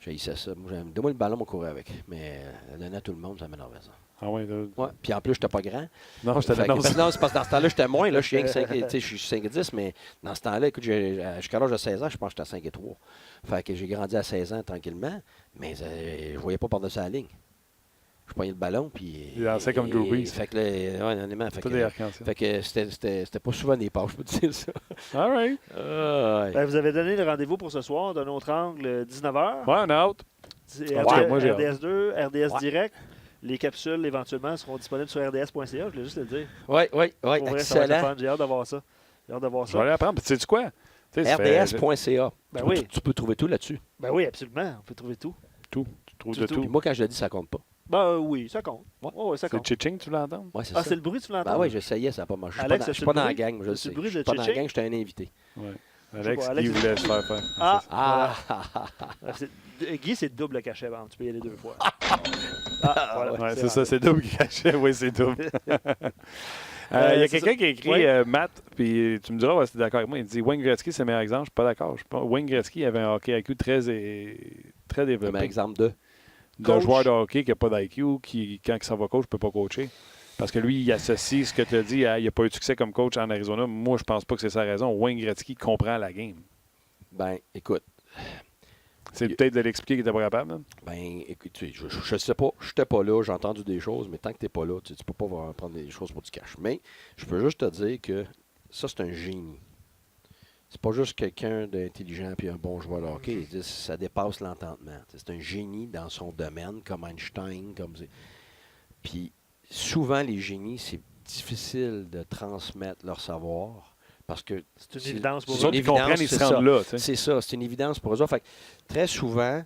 J'ai essayé ça. Donne-moi le ballon, on courait avec. Mais donner à tout le monde, ça m'énervait ça. Ah ouais, ouais. Puis en plus, j'étais pas grand. Non, j'étais non, c'est parce que dans ce temps-là, j'étais moins. Là, je suis 5'10", mais dans ce temps-là, écoute, jusqu'à l'âge de 16 ans, je pense que j'étais à 5'3". Fait que j'ai grandi à 16 ans tranquillement, mais je voyais pas par-dessus la ligne. Je prenais le ballon, puis... Il lançait comme Drew Brees. Fait que là, ouais, honnêtement, fait que c'était pas souvent des passes, je peux te dire ça. All right. Ben, vous avez donné le rendez-vous pour ce soir d'un autre angle, 19h. Ouais, on est out. RDS2, RDS ouais. Direct. Les capsules, éventuellement, seront disponibles sur rds.ca. Je voulais juste le dire. Oui, excellent. J'ai hâte de voir ça. Je vais aller apprendre. Puis tu sais quoi? RDS.ca. Ben oui. Tu peux trouver tout là-dessus. Ben oui, absolument. On peut trouver tout. Tout. Tu trouves de tout. Puis moi, quand je le dis, ça compte pas. Ben oui, ça compte. Ouais, ça compte. C'est Chiching, tu l'entends? Ouais, c'est ça. C'est le bruit, tu l'entends? Ben oui, j'essayais, ça n'a pas marché. Alex, je suis pas dans la gang, je le sais. Je suis pas dans la gang, j'étais un invité. Oui. Alex, Guy voulait se faire faire. Guy, c'est double cachet. Bon, tu peux y aller 2 fois. Voilà. Ouais, c'est ça, c'est double cachet. Oui, c'est double. Il y a quelqu'un qui a écrit, Matt, puis tu me diras si tu es d'accord avec moi, il dit Wayne Gretzky, c'est le meilleur exemple. Je suis pas d'accord. Wayne Gretzky avait un hockey IQ très développé. Le meilleur exemple d'un joueur de hockey qui n'a pas d'IQ, qui, quand il s'en va coach, ne peut pas coacher. Parce que lui, il associe ce que tu as dit à il n'a pas eu de succès comme coach en Arizona. Moi, je pense pas que c'est sa raison. Wayne Gretzky comprend la game. Ben, écoute. C'est peut-être de l'expliquer qu'il n'était pas capable. Hein? Ben, écoute, je sais pas. Je n'étais pas là, j'ai entendu des choses, mais tant que tu n'es pas là, tu ne peux pas prendre des choses pour du cash. Mais je peux juste te dire que ça, c'est un génie. C'est pas juste quelqu'un d'intelligent et un bon joueur de hockey. Ça dépasse l'entendement. C'est un génie dans son domaine, comme Einstein. Puis souvent, les génies, c'est difficile de transmettre leur savoir. Parce que c'est une évidence pour eux. Ils comprennent, ils se rendent là. C'est ça, c'est une évidence pour eux. Fait que, très souvent,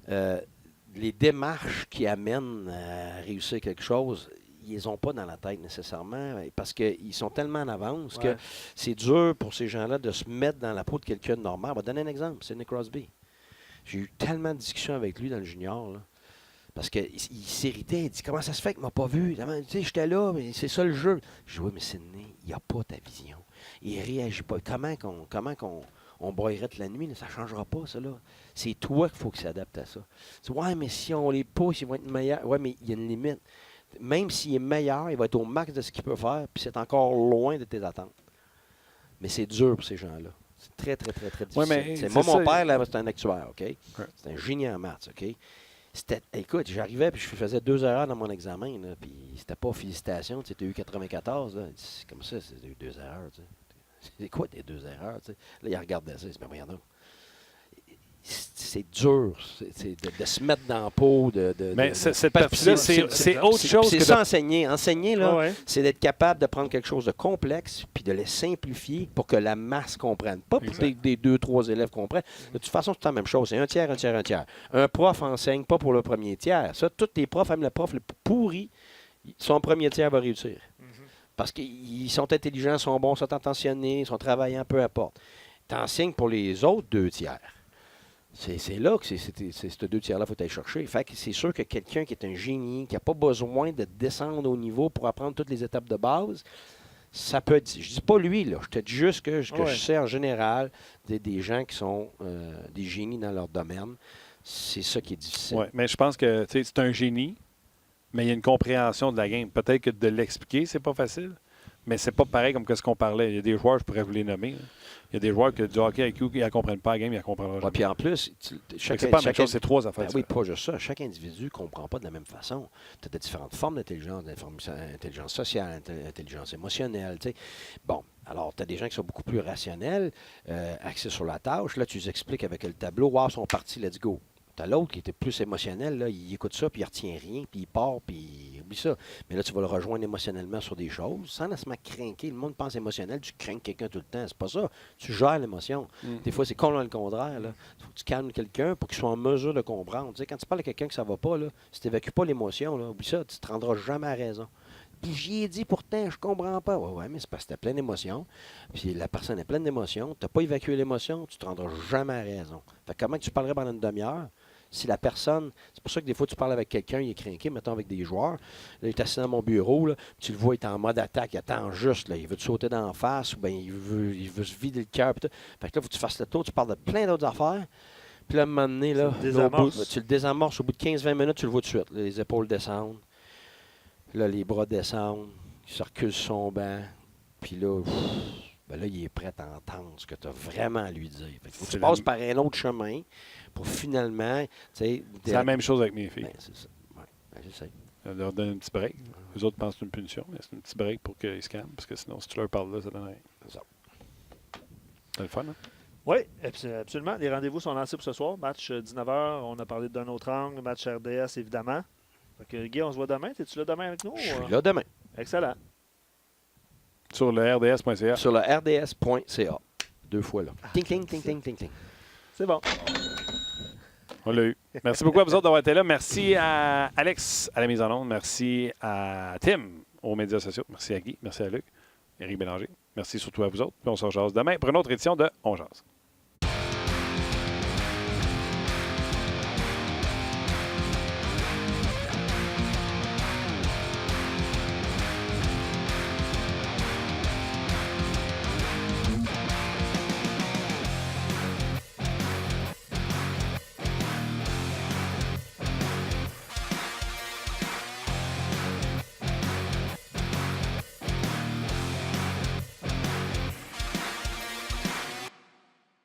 les démarches qui amènent à réussir quelque chose, ils les ont pas dans la tête nécessairement parce qu'ils sont tellement en avance que c'est dur pour ces gens-là de se mettre dans la peau de quelqu'un de normal. On va donner un exemple, c'est Nick Crosby. J'ai eu tellement de discussions avec lui dans le junior, là, parce qu'il s'irritait. Il dit « Comment ça se fait qu'il ne m'a pas vu? » Tu sais, j'étais là, mais c'est ça le jeu. Je dis « Oui, mais Sidney, il n'y a pas ta vision. Il ne réagit pas. Comment qu'on broyerait toute la nuit? Là, ça ne changera pas, ça. Là. C'est toi qu'il faut qu'il s'adapte à ça. Tu dis « Ouais, mais si on les pousse, ils vont être meilleurs. » Oui, mais il y a une limite. Même s'il est meilleur, il va être au max de ce qu'il peut faire, puis c'est encore loin de tes attentes. Mais c'est dur pour ces gens-là. C'est très, très, très, très difficile. Ouais, mais mon père, là, c'est un actuaire, OK? Ouais. C'est un génie en maths, OK? Écoute, j'arrivais puis je faisais 2 erreurs dans mon examen, là, puis c'était pas félicitations, tu as eu 94, là. C'est comme ça, c'est eu 2 erreurs, tu sais. C'est quoi tes 2 erreurs? T'sais? Là, il regardait ça, il dit, mais voyons donc. C'est dur de se mettre dans la peau. Mais c'est autre chose c'est que ça, enseigner. Enseigner, là, Ouais. c'est d'être capable de prendre quelque chose de complexe puis de le simplifier pour que la masse comprenne. Pas pour que des 2-3 élèves comprennent. De toute façon, c'est la même chose. C'est un tiers, un tiers, un tiers. Un prof enseigne pas pour le premier tiers. Ça, tous les profs, même le prof le pourri, son premier tiers va réussir. Parce qu'ils sont intelligents, sont bons, sont attentionnés, sont travaillants, peu importe. Tu enseignes pour les autres 2 tiers. C'est là que c'est ces 2 tiers-là qu'il faut aller chercher. Fait que c'est sûr que quelqu'un qui est un génie, qui n'a pas besoin de descendre au niveau pour apprendre toutes les étapes de base, ça peut être. Je dis pas lui, là. Je te dis juste que je sais en général des gens qui sont des génies dans leur domaine. C'est ça qui est difficile. Oui, mais je pense que c'est un génie, mais il y a une compréhension de la game. Peut-être que de l'expliquer, c'est pas facile, mais c'est pas pareil comme ce qu'on parlait. Il y a des joueurs, je pourrais vous les nommer, là. Il y a des joueurs que du hockey IQ, ils ne comprennent pas la game, ils ne comprendront jamais. Puis en plus, c'est pas la même chose, c'est 3 affaires. Oui, pas juste ça. Chaque individu ne comprend pas de la même façon. Tu as de différentes formes d'intelligence, intelligence sociale, intelligence émotionnelle. T'sais. Bon, alors tu as des gens qui sont beaucoup plus rationnels, axés sur la tâche. Là, tu les expliques avec le tableau. Wow, ils sont partis, let's go. Tu as l'autre qui était plus émotionnel, là, il écoute ça, puis il retient rien, puis il part, puis il oublie ça. Mais là, tu vas le rejoindre émotionnellement sur des choses, sans nécessairement craquer. Le monde pense émotionnel, tu crains quelqu'un tout le temps. C'est pas ça. Tu gères l'émotion. Des fois, c'est complètement le contraire. Il faut que tu calmes quelqu'un pour qu'il soit en mesure de comprendre. Tu sais, quand tu parles à quelqu'un que ça va pas, là, si tu n'évacues pas l'émotion, là, oublie ça, tu ne te rendras jamais à raison. Puis j'y ai dit pourtant, je comprends pas. Ouais, mais c'est parce que tu es plein d'émotions. Puis la personne est pleine d'émotions. Tu n'as pas évacué l'émotion, tu ne te rendras jamais à raison. Fait que comment tu parlerais pendant une demi-heure? Si la personne, c'est pour ça que des fois tu parles avec quelqu'un, il est craqué, mettons avec des joueurs, là, il est assis dans mon bureau, là, tu le vois, il est en mode attaque, il attend juste, là, il veut te sauter dans la face, ou bien il veut se vider le cœur. Fait que là, il faut que tu fasses le tour, tu parles de plein d'autres affaires, puis là, à un moment donné, là, tu le désamorces, au bout de 15-20 minutes, tu le vois tout de suite. Là, les épaules descendent, là, les bras descendent, il se recule sur son banc, puis là, ben là, il est prêt à entendre ce que tu as vraiment à lui dire. Fait que faut que tu passes par un autre chemin pour finalement... C'est la même chose avec mes filles. Ben, c'est ça. Ouais, ben, je sais. On leur donne un petit break. Les autres pensent que c'est une punition, mais c'est un petit break pour qu'ils se calment, parce que sinon, si tu leur parles là, ça donne rien. C'est ça. C'est le fun, hein? Oui, absolument. Les rendez-vous sont lancés pour ce soir. Match 19h, on a parlé d'un autre angle. Match RDS, évidemment. Fait que, Guy, on se voit demain. Es-tu là demain avec nous? Je suis là demain. Excellent. Sur le RDS.ca. Sur le RDS.ca. 2 fois là. Ting, ting, ting, ting, ting, ting. C'est bon. On l'a eu. Merci beaucoup à vous autres d'avoir été là. Merci à Alex à la mise en onde. Merci à Tim aux médias sociaux. Merci à Guy. Merci à Luc. Éric Bélanger. Merci surtout à vous autres. Puis on se rejase demain pour une autre édition de On Jase.